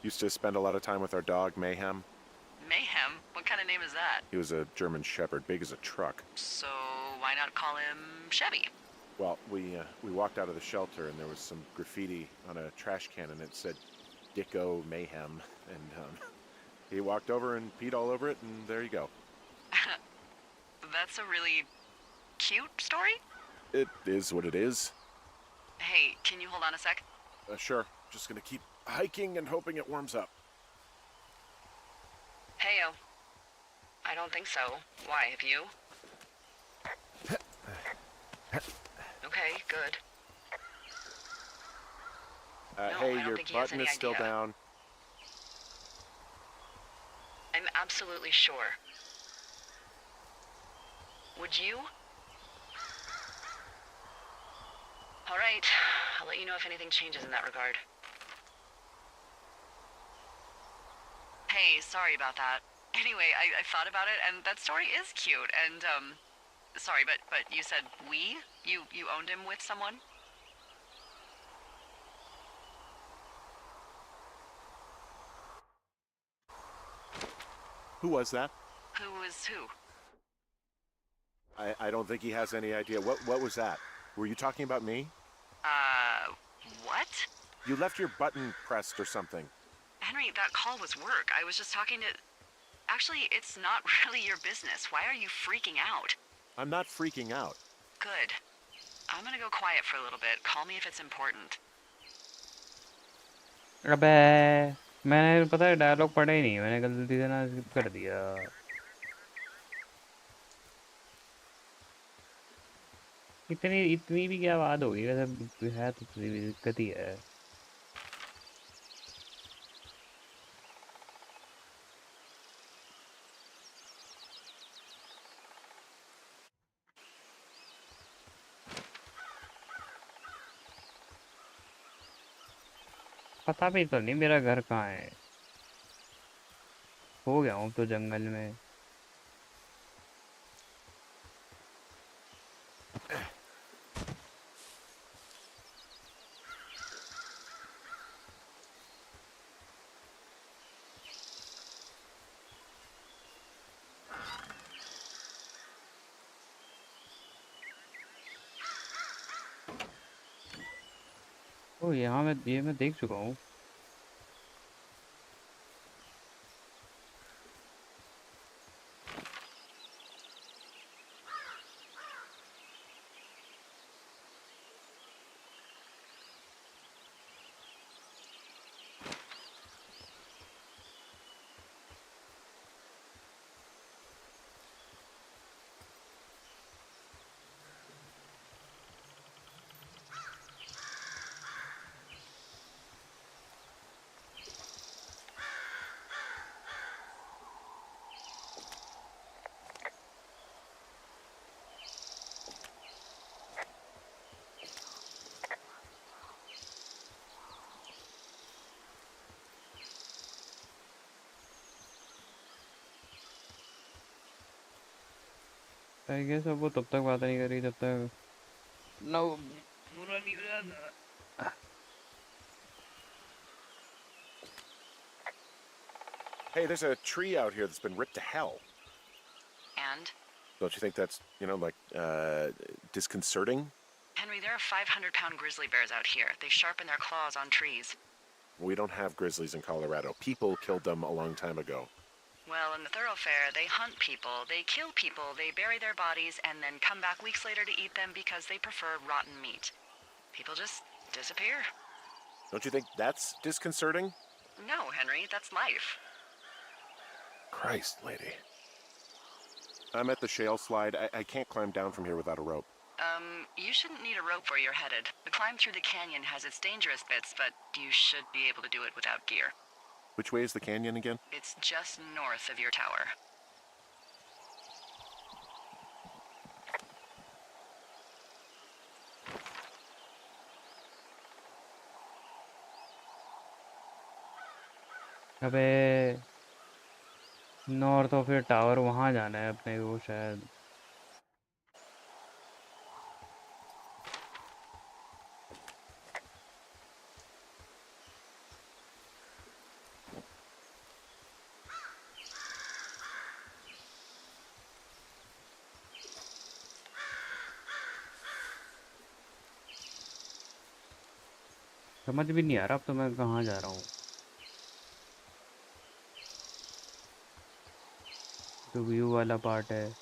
used to spend a lot of time with our dog, Mayhem. Mayhem? What kind of name is that? He was a German Shepherd, big as a truck. So why not call him Chevy? Well, we walked out of the shelter and there was some graffiti on a trash can and it said Dicko Mayhem. And he walked over and peed all over it, and there you go. That's a really cute story? It is what it is. Hey, can you hold on a sec? Sure. Just gonna keep hiking and hoping it warms up. Heyo. I don't think so. Why, have you? Okay, good. No, Hey, I don't your think he has button any is still idea. down. I'm absolutely sure. Would you? All right, I'll let you know if anything changes in that regard. Hey, sorry about that. Anyway, I thought about it, and that story is cute, and, sorry, but you said we? You owned him with someone? Who was that? Who is who? I don't think he has any idea. What was that? Were you talking about me? What? You left your button pressed or something. Henry, that call was work. I was just talking to... Actually, it's not really your business. Why are you freaking out? I'm not freaking out. Good. I'm gonna go quiet for a little bit. Call me if it's important. अबे मैंने पता है dialogue पढ़ा ही नहीं, मैंने गलती से ना स्किप कर दिया। इतनी इतनी भी क्या बात होगी, वैसे है तो दिक्कत ही है। पता भी तो नहीं मेरा घर कहाँ है। हो गया हूँ तो जंगल में। ओ यहाँ मैं देख चुका हूँ। आई गेस अब वो तब तक बात नहीं करी जब तक ना वो पूरा नहीं हो जाता। Hey, there's a tree out here that's been ripped to hell. And? Don't you think that's, like, disconcerting? Henry, there are 500-pound grizzly bears out here. They sharpen their claws on trees. We don't have grizzlies in Colorado. People killed them a long time ago. Well, in the thoroughfare, they hunt people, they kill people, they bury their bodies, and then come back weeks later to eat them because they prefer rotten meat. People just disappear. Don't you think that's disconcerting? No, Henry, that's life. Christ, lady. I'm at the shale slide. I can't climb down from here without a rope. You shouldn't need a rope where you're headed. The climb through the canyon has its dangerous bits, but you should be able to do it without gear. Which way is the canyon again? It's just north of your tower. अबे north of your tower वहाँ जाना है अपने को शायद। समझ भी नहीं आ रहा अब तो मैं कहाँ जा रहा हूँ। तो व्यू वाला पार्ट है।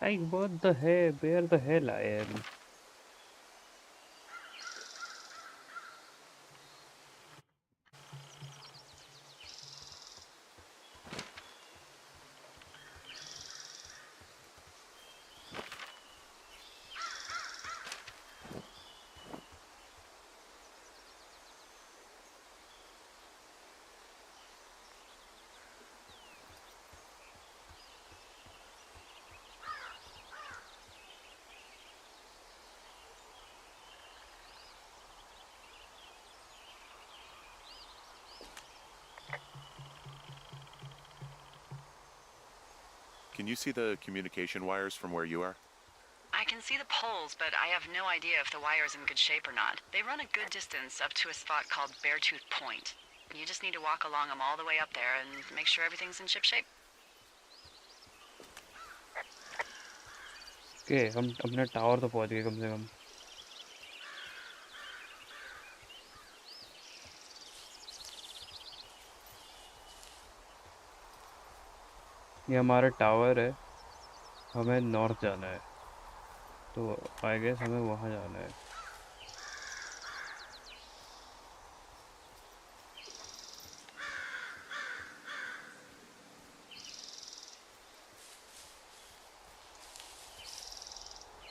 Like what the hell? Where the hell I am? Can you see the communication wires from where you are? I can see the poles, but I have no idea if the wire's in good shape or not. They run a good distance up to a spot called Beartooth Point. You just need to walk along them all the way up there and make sure everything's in ship shape. Okay, हम अपने tower तो पहुंच गए कम से कम। ये हमारा tower है। हमें नॉर्थ जाना है, तो आई गेस हमें वहाँ जाना है।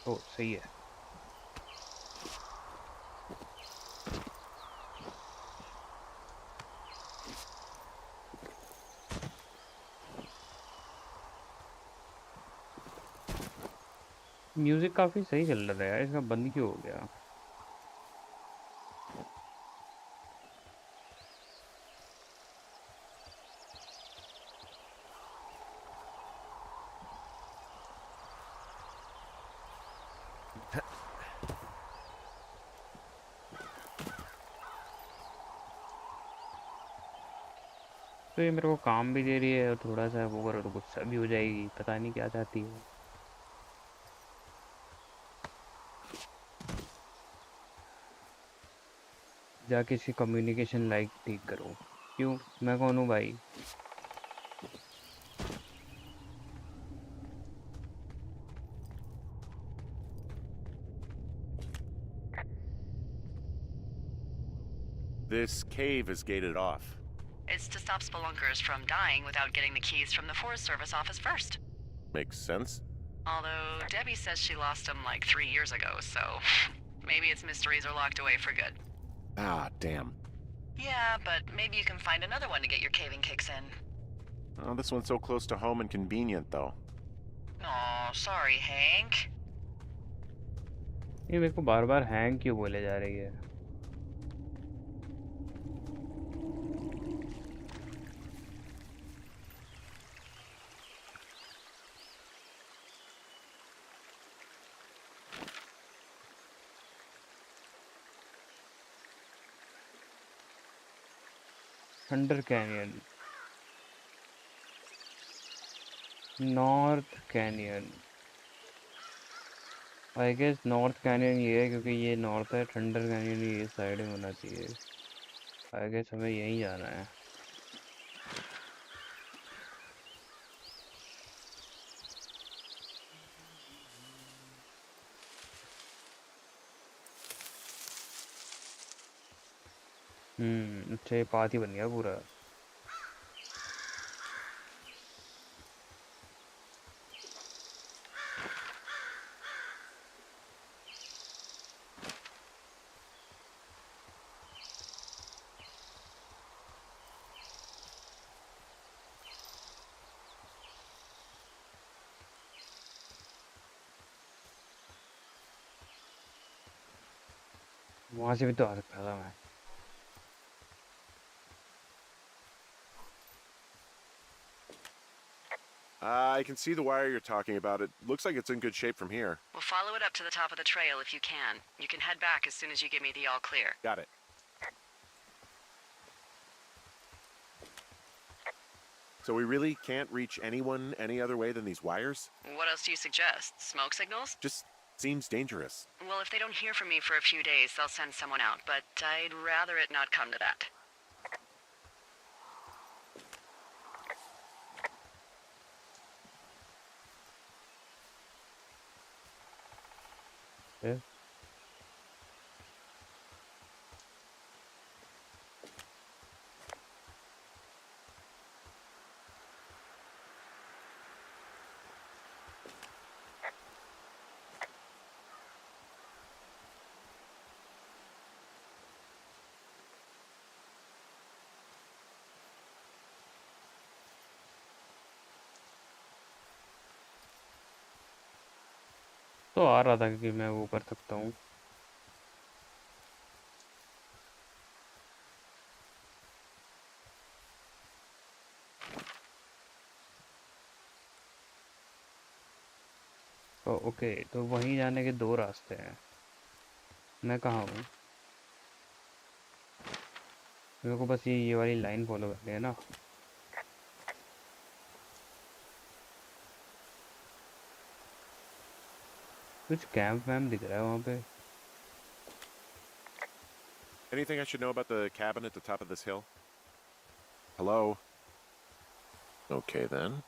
ओ सही है। म्यूजिक काफी सही चल रहा है यार, इसका बंद क्यों हो गया? तो ये मेरे को काम भी दे रही है और थोड़ा सा वो करो तो गुस्सा भी हो जाएगी, पता नहीं क्या चाहती है। जाके इसकी कम्युनिकेशन लाइक ठीक करो। क्यों, मैं कौन हूँ भाई? This cave is gated off. It's to stop spelunkers from dying without getting the keys from the Forest Service office first. Makes sense. Although Debbie says she lost them like 3 years ago, so maybe its mysteries are locked away for good. Ah, damn. Yeah, but maybe you can find another one to get your caving kicks in. Oh, this one's so close to home and convenient, though. Aw, sorry, Hank. ये मेरे को बार बार hang क्यों बोले जा रही है? Thunder Canyon, North Canyon. I guess North Canyon ये है क्योंकि ये नॉर्थ है, थंडर कैनियन ये साइड में होना चाहिए। आई गेस हमें यहीं जाना है। अच्छा ये पाथ ही बन गया पूरा। वहां से भी तो आ सकता था मैं। I can see the wire you're talking about. It looks like it's in good shape from here. We'll follow it up to the top of the trail if you can. You can head back as soon as you give me the all clear. Got it. So we really can't reach anyone any other way than these wires? What else do you suggest? Smoke signals? Just seems dangerous. Well, if they don't hear from me for a few days, they'll send someone out, but I'd rather it not come to that. Yeah. तो आ रहा था कि मैं वो कर सकता हूँ। Okay, तो वहीं जाने के दो रास्ते हैं। मैं कहाँ हूँ? मेरे को बस ये वाली लाइन फॉलो करनी है ना। कुछ कैंप वैम्प दिख रहा है वहाँ पे। Anything I should know about the cabin at the top of this hill? Hello? Okay, then.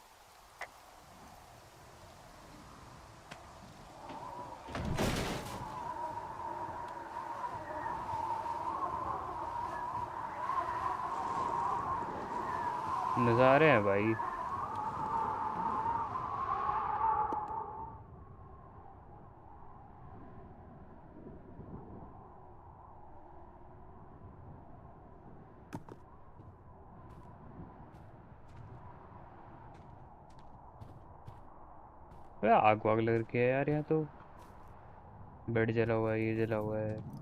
नज़ारे हैं भाई। अरे आग वाग लग रखी है यार यहाँ तो। बेड जला हुआ है, ये जला हुआ है।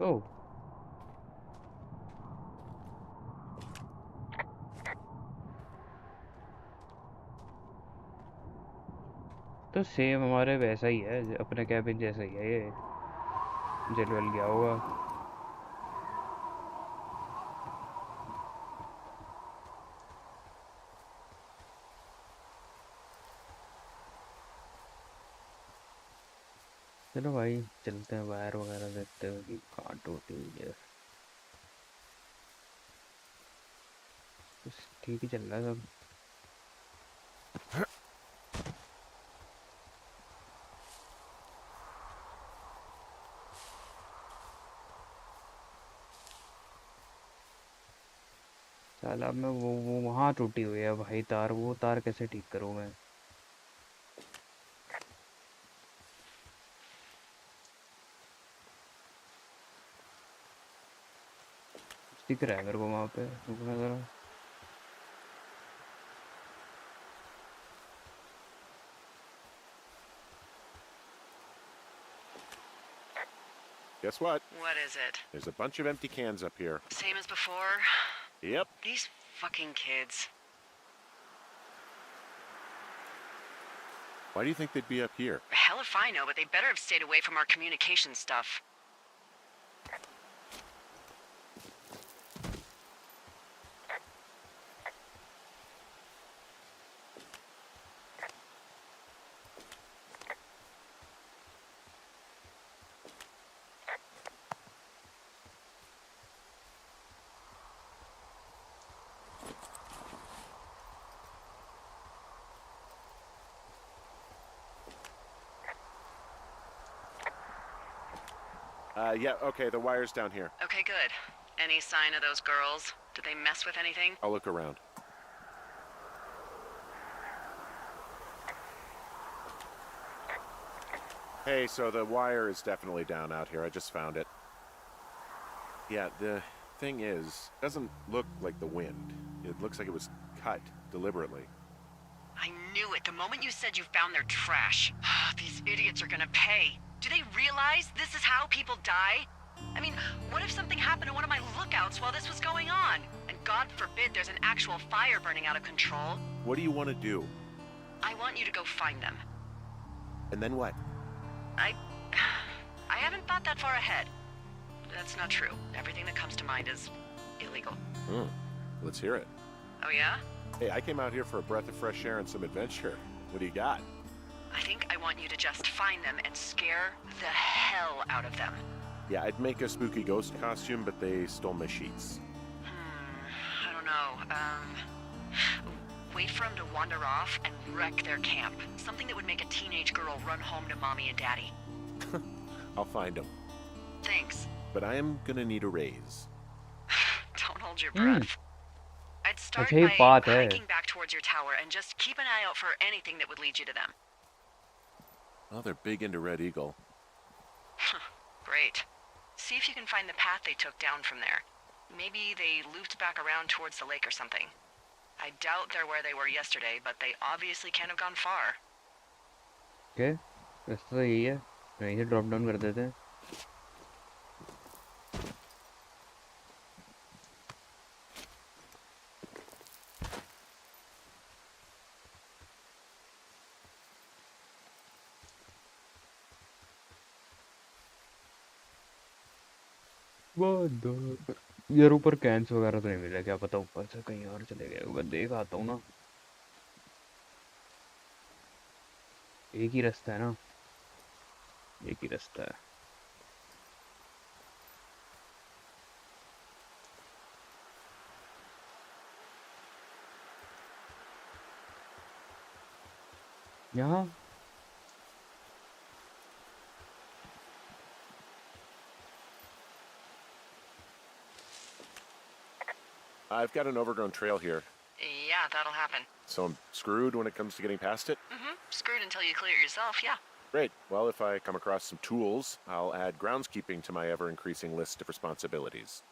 ओह, तो सेम हमारे वैसा ही है, अपने कैबिन जैसा ही है ये। जल वल गया होगा। चलो भाई चलते हैं, वायर वगैरह देखते हैं कि कहाँ टूटी हुई है। बस ठीक ही चल रहा है सब। साला मैं वो वहाँ टूटी हुई है भाई तार। वो तार कैसे ठीक करूँ मैं? दिख रहा है मेरे को वहाँ पे, रुकना जरा। Guess what? What is it? There's a bunch of empty cans up here. Same as before? Yep. These fucking kids. Why do you think they'd be up here? Hell if I know, but they better have stayed away from our communication stuff. Yeah, okay, the wire's down here. Okay, good. Any sign of those girls? Did they mess with anything? I'll look around. Hey, so the wire is definitely down out here. I just found it. Yeah, the thing is, it doesn't look like the wind. It looks like it was cut deliberately. I knew it the moment you said you found their trash. These idiots are gonna pay. Do they realize this is how people die? I mean, what if something happened to one of my lookouts while this was going on? And God forbid there's an actual fire burning out of control. What do you want to do? I want you to go find them. And then what? I haven't thought that far ahead. That's not true. Everything that comes to mind is illegal. Let's hear it. Oh yeah? Hey, I came out here for a breath of fresh air and some adventure. What do you got? I think I want you to just find them and scare the hell out of them. Yeah, I'd make a spooky ghost costume, but they stole my sheets. I don't know. Wait for them to wander off and wreck their camp. Something that would make a teenage girl run home to mommy and daddy. I'll find them. Thanks. But I am gonna need a raise. Don't hold your breath. I'd start अच्छा ये by बात है hiking back towards your tower and just keep an eye out for anything that would lead you to them. Oh, they're big into Red Eagle. Great. See if you can find the path they took down from there. Maybe they looped back around towards the lake or something. I doubt they're where they were yesterday, but they obviously can't have gone far. Okay, रास्ता तो यही है, यहीं से drop down कर देते हैं। यार ऊपर कैंस वगैरह तो नहीं मिला, क्या पता ऊपर से कहीं और चले गए होगा, देख आता हूँ ना। एक ही रास्ता है ना, एक ही रास्ता है। यहाँ I've got an overgrown trail here, Yeah, that'll happen. so I'm screwed when it comes to getting past it. Screwed until you clear it yourself, yeah. Great. Well, if I come across some tools, I'll add groundskeeping to my ever-increasing list of responsibilities.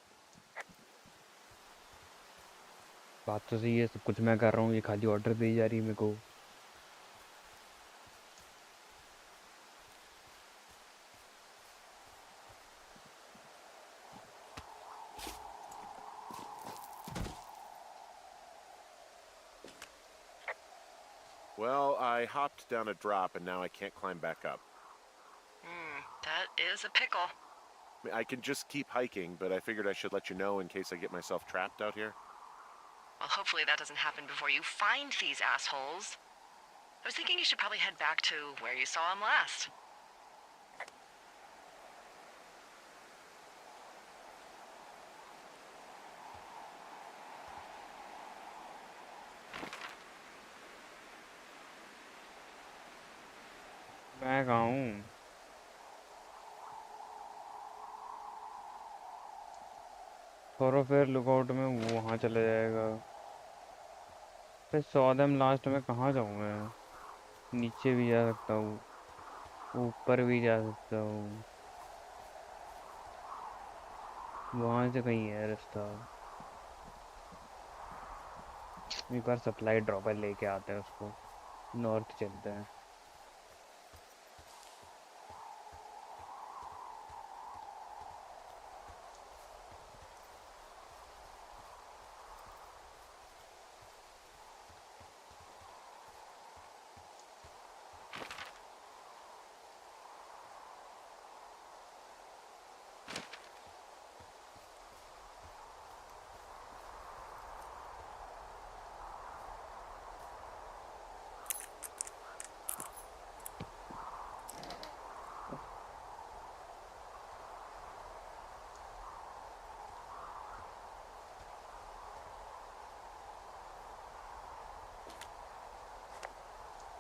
बात तो सही है, सब कुछ मैं कर रहा हूँ, ये खाली ऑर्डर दी जा रही है मेरे को। Well, I hopped down a drop and now I can't climb back up. That is a pickle. I mean, I can just keep hiking, but I figured I should let you know in case I get myself trapped out here. Well, hopefully that doesn't happen before you find these assholes. I was thinking you should probably head back to where you saw them last. मैं कहाँ हूँ? थोरोफेयर lookout में वो वहाँ चला जाएगा। फिर सौदम last में कहाँ जाऊँ मैं? नीचे भी जा सकता हूँ, ऊपर भी जा सकता हूँ, वहाँ से कहीं है रास्ता। एक बार सप्लाई ड्रॉपर लेके आते हैं, उसको नॉर्थ चलते हैं।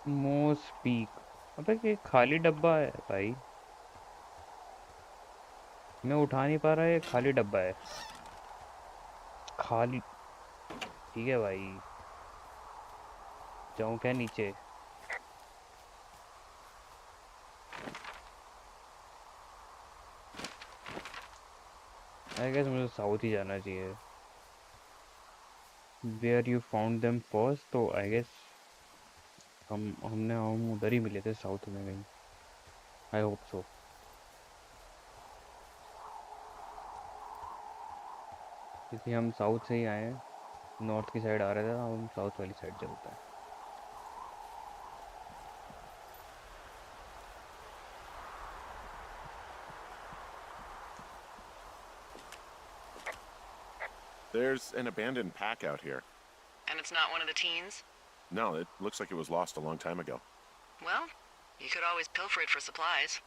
मोस पीक, अबे ये खाली डब्बा है भाई, मैं उठा नहीं पा रहा, ये खाली डब्बा है, खाली। ठीक है भाई, जाऊँ क्या नीचे? आई गेस मुझे साउथ ही जाना चाहिए। Where you found them first, तो आई गेस हम उधर ही मिले थे साउथ में कहीं. I hope so. क्योंकि हम साउथ से ही आए हैं. नॉर्थ की साइड आ रहे थे, हम साउथ वाली साइड चलते हैं. There's an abandoned pack out here. And it's not one of the teens? No, it looks like it was lost a long time ago. Well, you could always pilfer it for supplies.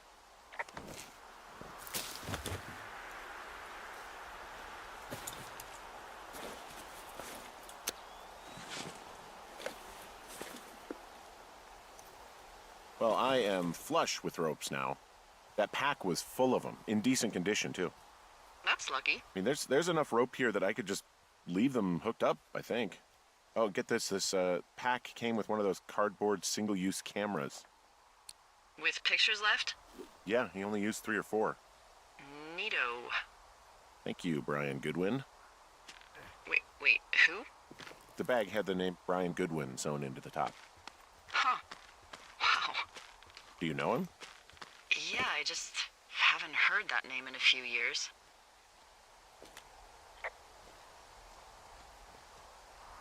Well, I am flush with ropes now. That pack was full of them, in decent condition too. That's lucky. I mean, there's enough rope here that I could just leave them hooked up, I think. Oh, get this. This pack came with one of those cardboard single-use cameras. With pictures left? Yeah, he only used 3 or 4. Neato. Thank you, Brian Goodwin. Wait, who? The bag had the name Brian Goodwin sewn into the top. Huh. Wow. Do you know him? Yeah, I just haven't heard that name in a few years.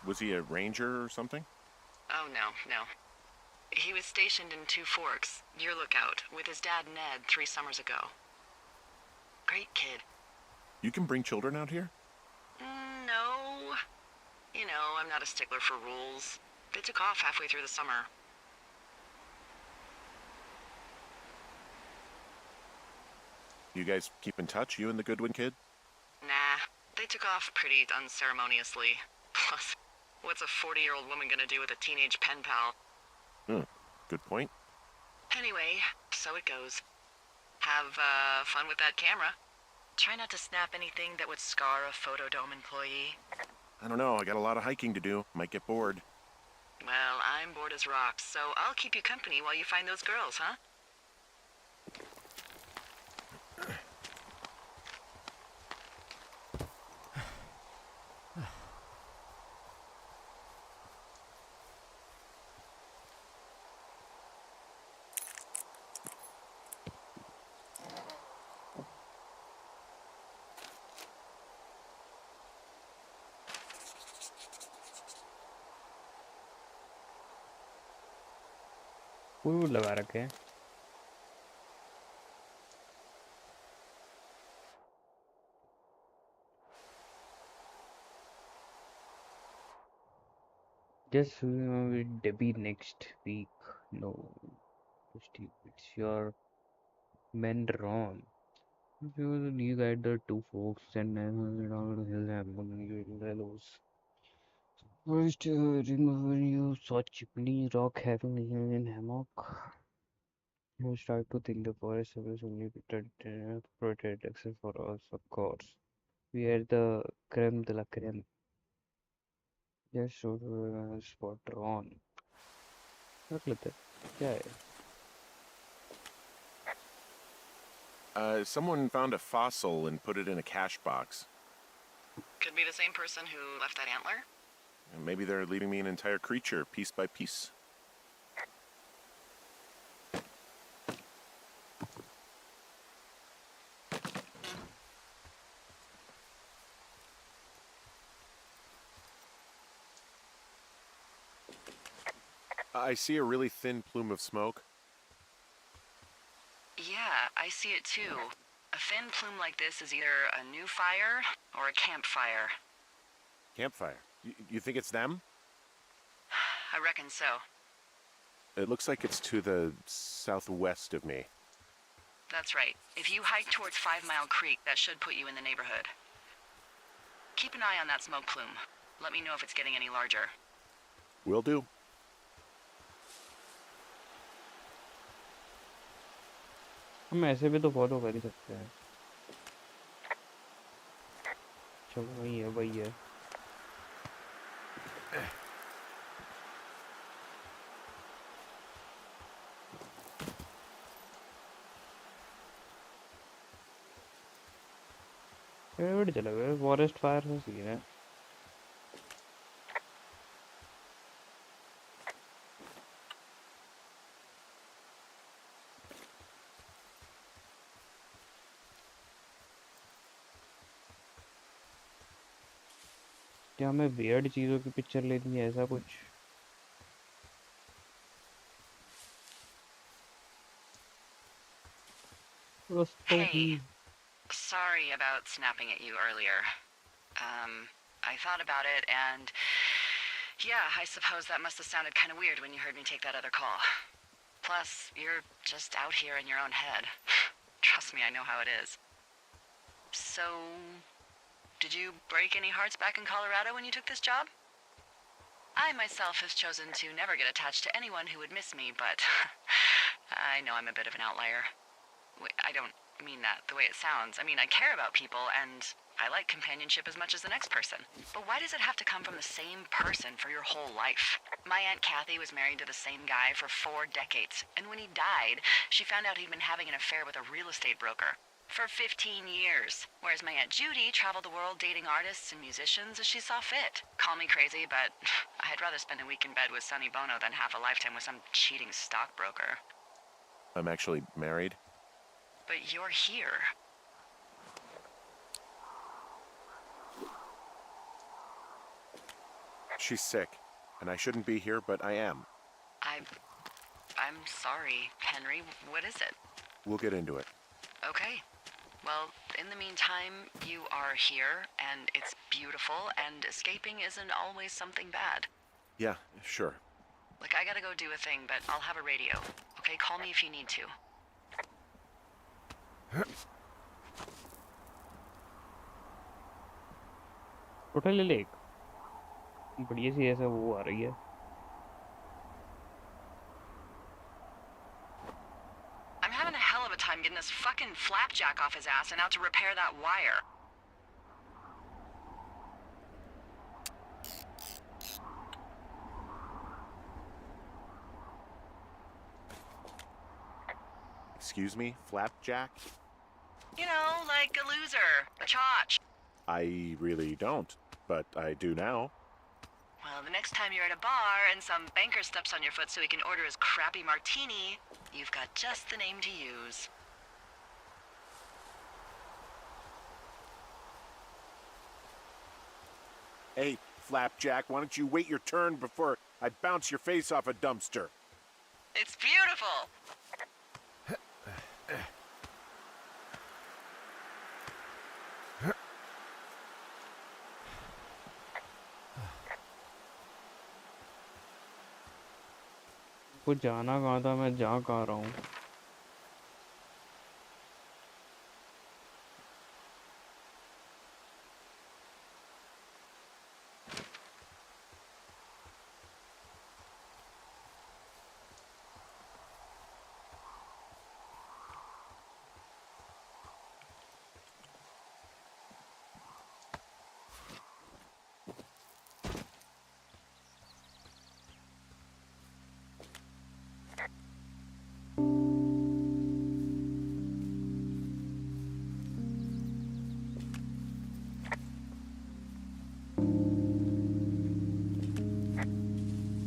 Was he a ranger or something? Oh, no. He was stationed in Two Forks, your lookout, with his dad Ned 3 summers ago. Great kid. You can bring children out here? No. You know, I'm not a stickler for rules. They took off halfway through the summer. You guys keep in touch, you and the Goodwin kid? Nah, they took off pretty unceremoniously. Plus, what's a 40-year-old woman gonna do with a teenage pen pal? Good point. Anyway, so it goes. Have fun with that camera. Try not to snap anything that would scar a Photodome employee. I don't know, I got a lot of hiking to do. Might get bored. Well, I'm bored as rocks, so I'll keep you company while you find those girls, huh? वो लगा रखे हैं. Just with Debbie next week. No, it's your men Ron. You new guy, the Two Folks and down the hill hellos. First, remember you saw Chimney Rock having in hammock. You start to think the forest service only protected except for us, of course. We are the creme de la creme. Just show spot Ron. रख लेते हैं. क्या है? Someone found a fossil and put it in a cache box. Could be the same person who left that antler. And maybe they're leaving me an entire creature, piece by piece. I see a really thin plume of smoke. Yeah, I see it too. A thin plume like this is either a new fire or a campfire. Campfire. You think it's them? I reckon so. It looks like it's to the southwest of me. That's right. If you hike towards 5 Mile Creek, that should put you in the neighborhood. Keep an eye on that smoke plume. Let me know if it's getting any larger. Will do. हम ऐसे भी तो follow कर ही सकते हैं. चलो वही है. एवढे चला गया. फॉरेस्ट फायर से सीन है. क्या हमें वियर्ड चीज़ों की पिक्चर लेनी है ऐसा कुछ? दोस्तों की। Hey, sorry about snapping at you earlier. I thought about it, and yeah, I suppose that must have sounded kind of weird when you heard me take that other call. Plus, you're just out here in your own head. Trust me, I know how it is. So, did you break any hearts back in Colorado when you took this job? I myself have chosen to never get attached to anyone who would miss me, but I know I'm a bit of an outlier. I don't mean that the way it sounds. I mean, I care about people, and I like companionship as much as the next person. But why does it have to come from the same person for your whole life? My Aunt Kathy was married to the same guy for 4 decades, and when he died, she found out he'd been having an affair with a real estate broker for 15 years. Whereas my Aunt Judy traveled the world dating artists and musicians as she saw fit. Call me crazy, but I'd rather spend a week in bed with Sonny Bono than half a lifetime with some cheating stockbroker. I'm actually married. But you're here. She's sick, and I shouldn't be here, but I am. I'm sorry, Henry. What is it? We'll get into it. Okay. Well, in the meantime, you are here, and it's beautiful, and escaping isn't always something bad. Yeah, sure. Look, I gotta go do a thing, but I'll have a radio. Okay, call me if you need to. Total lake बढ़िया सी ऐसा वो आ रही है। I'm having a hell of a time getting this fucking flapjack off his ass and out to repair that wire. Excuse me, Flapjack? You know, like a loser, a chotch. I really don't, but I do now. Well, the next time you're at a bar and some banker steps on your foot so he can order his crappy martini, you've got just the name to use. Hey, Flapjack, why don't you wait your turn before I bounce your face off a dumpster? It's beautiful. वो जाना कहाँ था, मैं जा कहाँ रहा हूँ?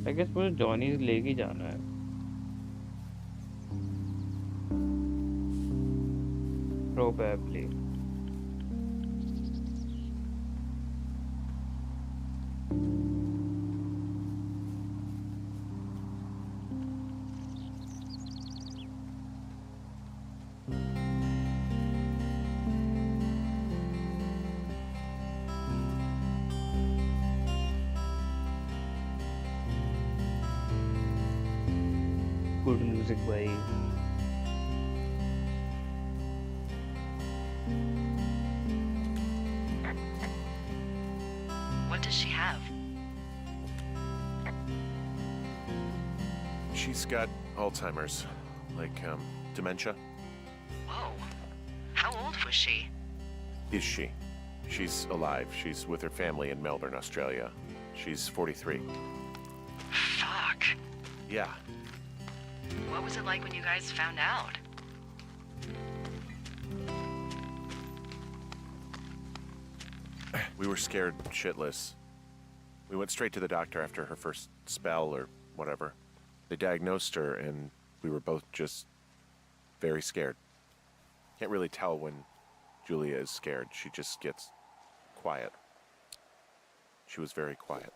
I guess मुझे जॉनीज लेके ही जाना है। प्रोबेबली गुड म्यूजिक भाई। What does she have? She's got Alzheimer's, like, dementia. Whoa. How old was she? Is she? She's alive. She's with her family in Melbourne, Australia. She's 43. Fuck. Yeah. What was it like when you guys found out? We were scared shitless. We went straight to the doctor after her first spell or whatever. They diagnosed her, and we were both just very scared. Can't really tell when Julia is scared. She just gets quiet. She was very quiet.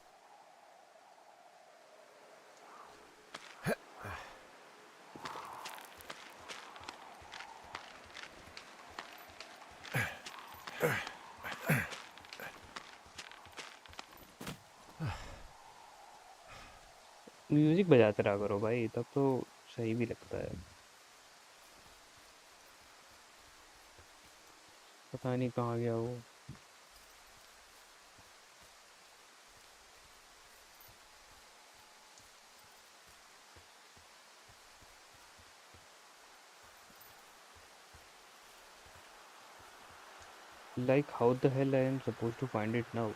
Music बजाते रहा करो भाई, तब तो सही भी लगता है। पता नहीं कहाँ गया वो। Like how the hell I am supposed to find it now?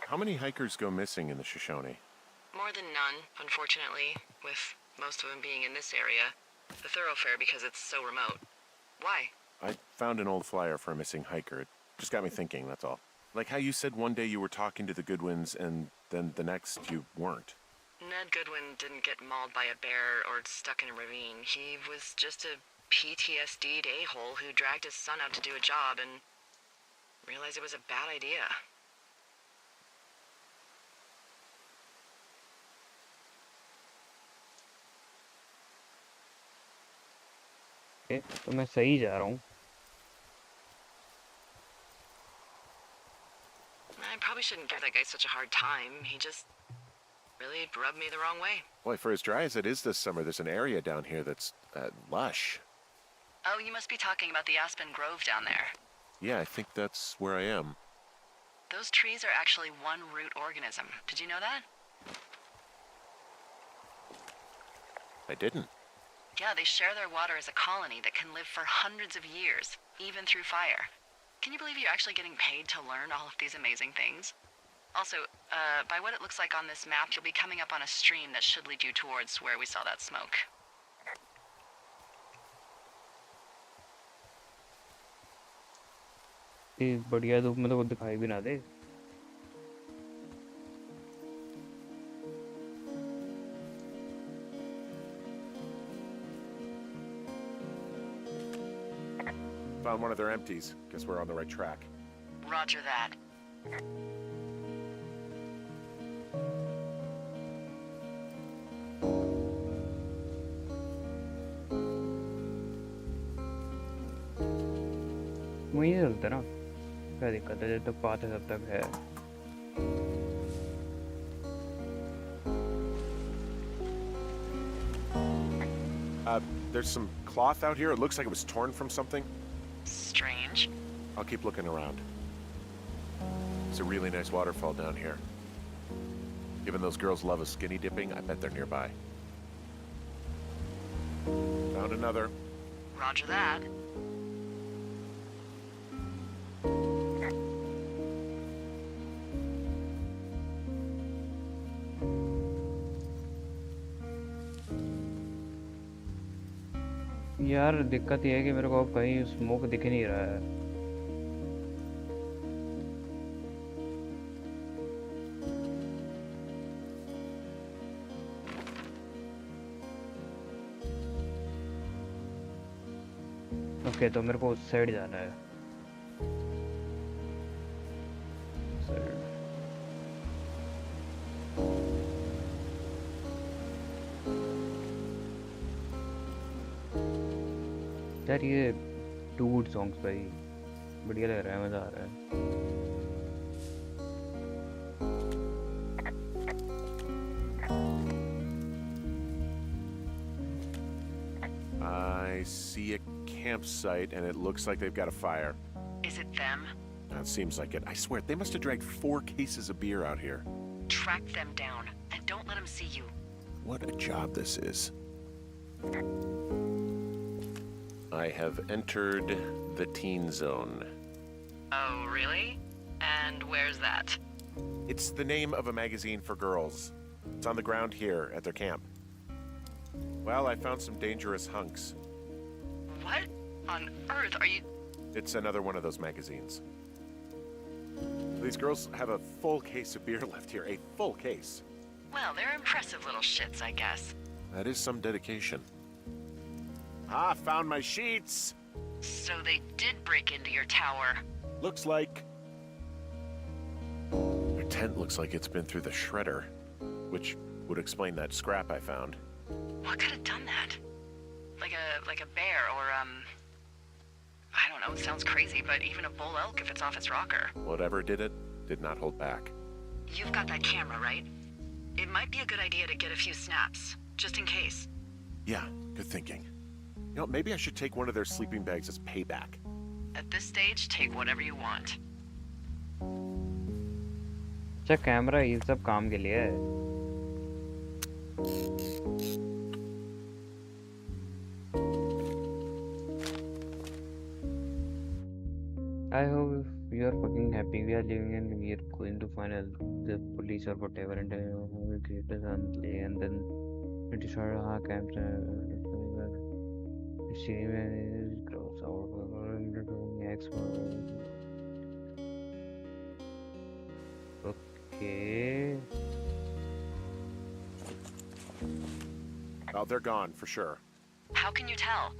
How many hikers go missing in the Shoshone? More than none, unfortunately, with most of them being in this area. The thoroughfare because it's so remote. Why? I found an old flyer for a missing hiker. It just got me thinking, that's all. Like how you said one day you were talking to the Goodwins and then the next you weren't. Ned Goodwin didn't get mauled by a bear or stuck in a ravine. He was just a PTSD'd a-hole who dragged his son out to do a job and realized it was a bad idea. Okay, तो मैं सही जा रहा हूँ। I probably shouldn't give that guy such a hard time. He just really rubbed me the wrong way. Boy, for as dry as it is this summer, there's an area down here that's lush. Oh, you must be talking about the Aspen Grove down there. Yeah, I think that's where I am. Those trees are actually one root organism. Did you know that? I didn't. Yeah, they share their water as a colony that can live for hundreds of years, even through fire. Can you believe you're actually getting paid to learn all of these amazing things? Also, by what it looks like on this map, you'll be coming up on a stream that should lead you towards where we saw that smoke. ये बढ़िया धूप में तो वो दिखाई भी ना दे। Found one of their empties. Guess we're on the right track. Roger that. वहीं से चलते ना, क्या दिक्कत है? जब तक पाते तब तक है। There's some cloth out here. It looks like it was torn from something. Strange. I'll keep looking around. It's a really nice waterfall down here. Given those girls love a skinny dipping, I bet they're nearby. Found another. Roger that. यार दिक्कत ये है कि मेरे को अब कहीं smoke दिख नहीं रहा है। ओके, तो मेरे को उस साइड जाना है। यार ये डूड सॉन्ग्स भाई बढ़िया लग रहा है, मजा आ रहा है। I see a campsite, and it looks like they've got a fire. Is it them? That seems like it. I swear, they must have dragged 4 cases of beer out here. Track them down, and don't let them see you. What a job this is. I have entered the teen zone. Oh, really? And where's that? It's the name of a magazine for girls. It's on the ground here at their camp. Well, I found some dangerous hunks. What? on earth are you... It's another one of those magazines. These girls have a full case of beer left here. A full case. Well, they're impressive little shits, I guess. That is some dedication. Ah, found my sheets! So they did break into your tower. Looks like... Their tent looks like it's been through the shredder, which would explain that scrap I found. What could have done that? Like a bear or, I don't know, it sounds crazy, but even a bull elk if it's off its rocker. Whatever did it, did not hold back. You've got that camera, right? It might be a good idea to get a few snaps, just in case. Yeah, good thinking. You know, maybe I should take one of their sleeping bags as payback. At this stage, take whatever you want. अच्छा camera ये सब काम के लिए है. I hope you are fucking happy. We are living and we are going to find the police or whatever, and we create a family, and then we decide how camps see when grows out. Okay. Oh, they're gone, for sure. How can you tell?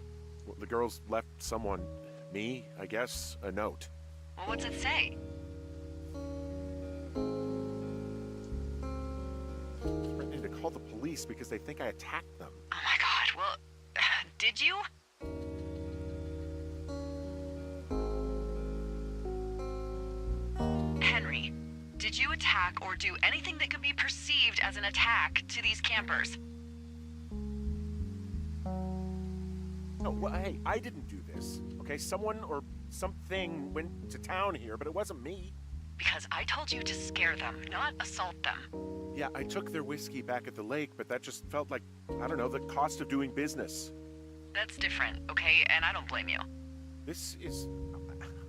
Well, the girls left someone, me, I guess, a note. Well, what's it say? Threatening to call the police because they think I attacked them. Oh my god, well, did you? Henry, did you attack or do anything that could be perceived as an attack to these campers? No, well, hey, I didn't do this. Okay, someone or something went to town here, but it wasn't me. Because I told you to scare them, not assault them. Yeah, I took their whiskey back at the lake, but that just felt like, I don't know, the cost of doing business. That's different, okay? And I don't blame you. This is,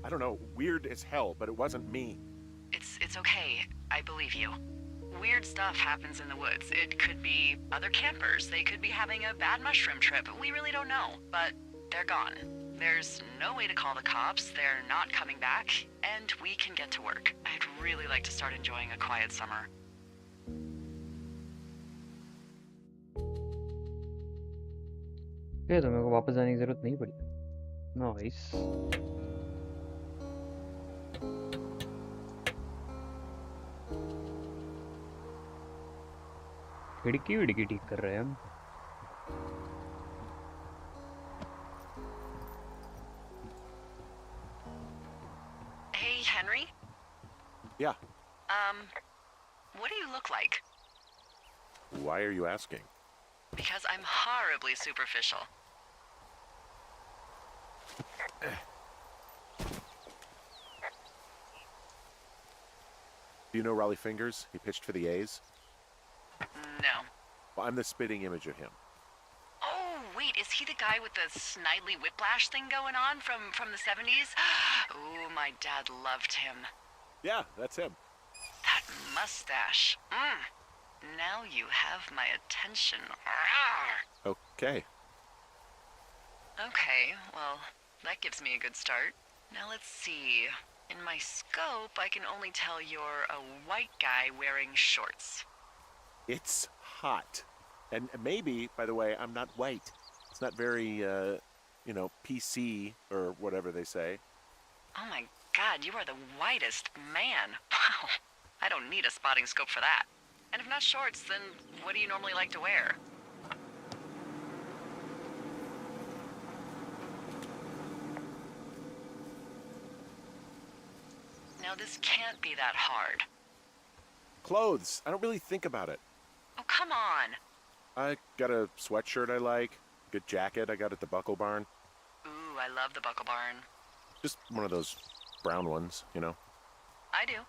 I don't know, weird as hell, but it wasn't me. It's okay. I believe you. Weird stuff happens in the woods. It could be other campers. They could be having a bad mushroom trip. We really don't know, but they're gone. There's no way to call the cops. They're not coming back, and we can get to work. I'd really like to start enjoying a quiet summer. ये तो मेरे को वापस जाने की जरूरत नहीं पड़ी. Nice. खिड़की विड़की ठीक कर रहे हैं हम. Hey, Henry? Yeah, What do you look like? why are you asking? Because I'm horribly superficial. Do you know Raleigh Fingers? He pitched for the A's. No. Well, I'm the spitting image of him. Oh, wait, is he the guy with the snidely whiplash thing going on from the 70s? Ooh, my dad loved him. Yeah, that's him. That mustache. Now you have my attention. Okay. Okay, well, that gives me a good start. Now let's see. In my scope, I can only tell you're a white guy wearing shorts. It's hot. And maybe, by the way, I'm not white. It's not very, PC or whatever they say. Oh my god, you are the whitest man. Wow. I don't need a spotting scope for that. And if not shorts, then what do you normally like to wear? Now this can't be that hard. Clothes. I don't really think about it. Oh, come on. I got a sweatshirt I like. Good jacket I got at the Buckle Barn. Ooh, I love the Buckle Barn. Just one of those brown ones, you know. I do.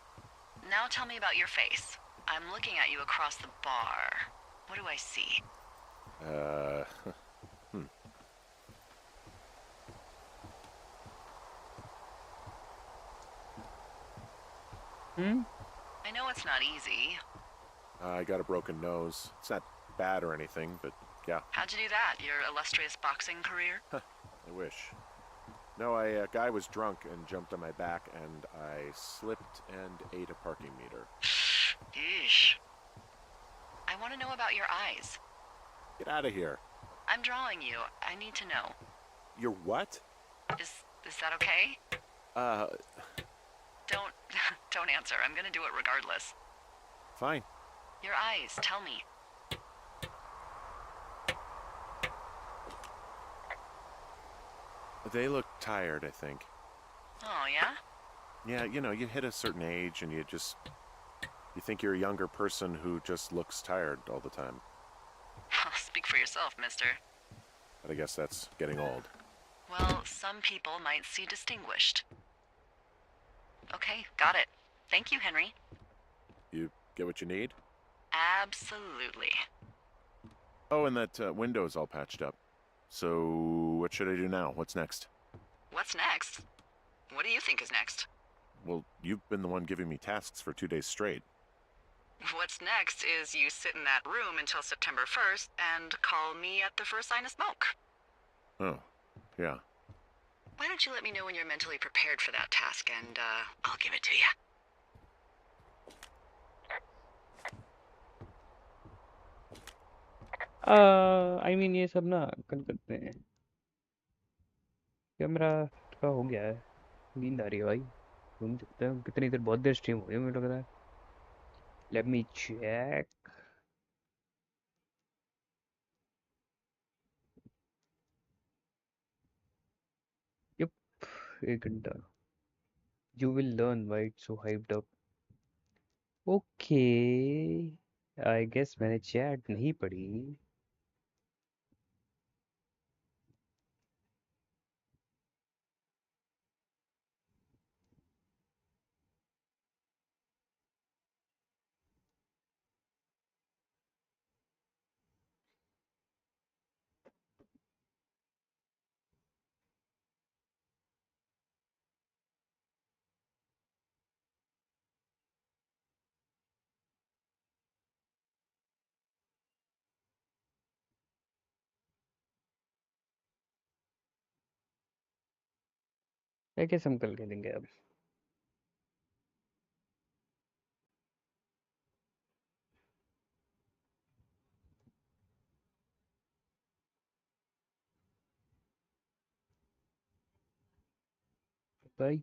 Now tell me about your face. I'm looking at you across the bar. What do I see? I know it's not easy. I got a broken nose. It's not bad or anything, but yeah, How'd you do that? Your illustrious boxing career? I wish. No, a guy was drunk and jumped on my back, and I slipped and ate a parking meter. Eesh. I want to know about your eyes. Get out of here. I'm drawing you. I need to know. You're what? Is that okay? Uh, Don't don't answer. I'm gonna do it regardless. fine. Your eyes, tell me. They look tired, I think. Oh, yeah? Yeah, you know, you hit a certain age and you think you're a younger person who just looks tired all the time. Speak for yourself, mister. But I guess that's getting old. Well, some people might see distinguished. Okay, got it. Thank you, Henry. You get what you need? Absolutely. Oh, and that window's all patched up. So, what should I do now? What's next? What's next? What do you think is next? Well, you've been the one giving me tasks for 2 days straight. What's next is you sit in that room until September 1st and call me at the first sign of smoke. Oh, yeah. Why don't you let me know when you're mentally prepared for that task and, I'll give it to you. I mean ये सब ना कल करते हैं। क्या मेरा का हो गया है, नींद आ रही है भाई। घूम सकते हैं कितनी देर, बहुत देर स्ट्रीम हो गई मुझे लग रहा है। Let me check. यप, 1 घंटा। You will learn why it's so hyped up. Okay, I guess मैंने चैट नहीं पढ़ी। आई गेस हम कल खेलेंगे अब। बाय।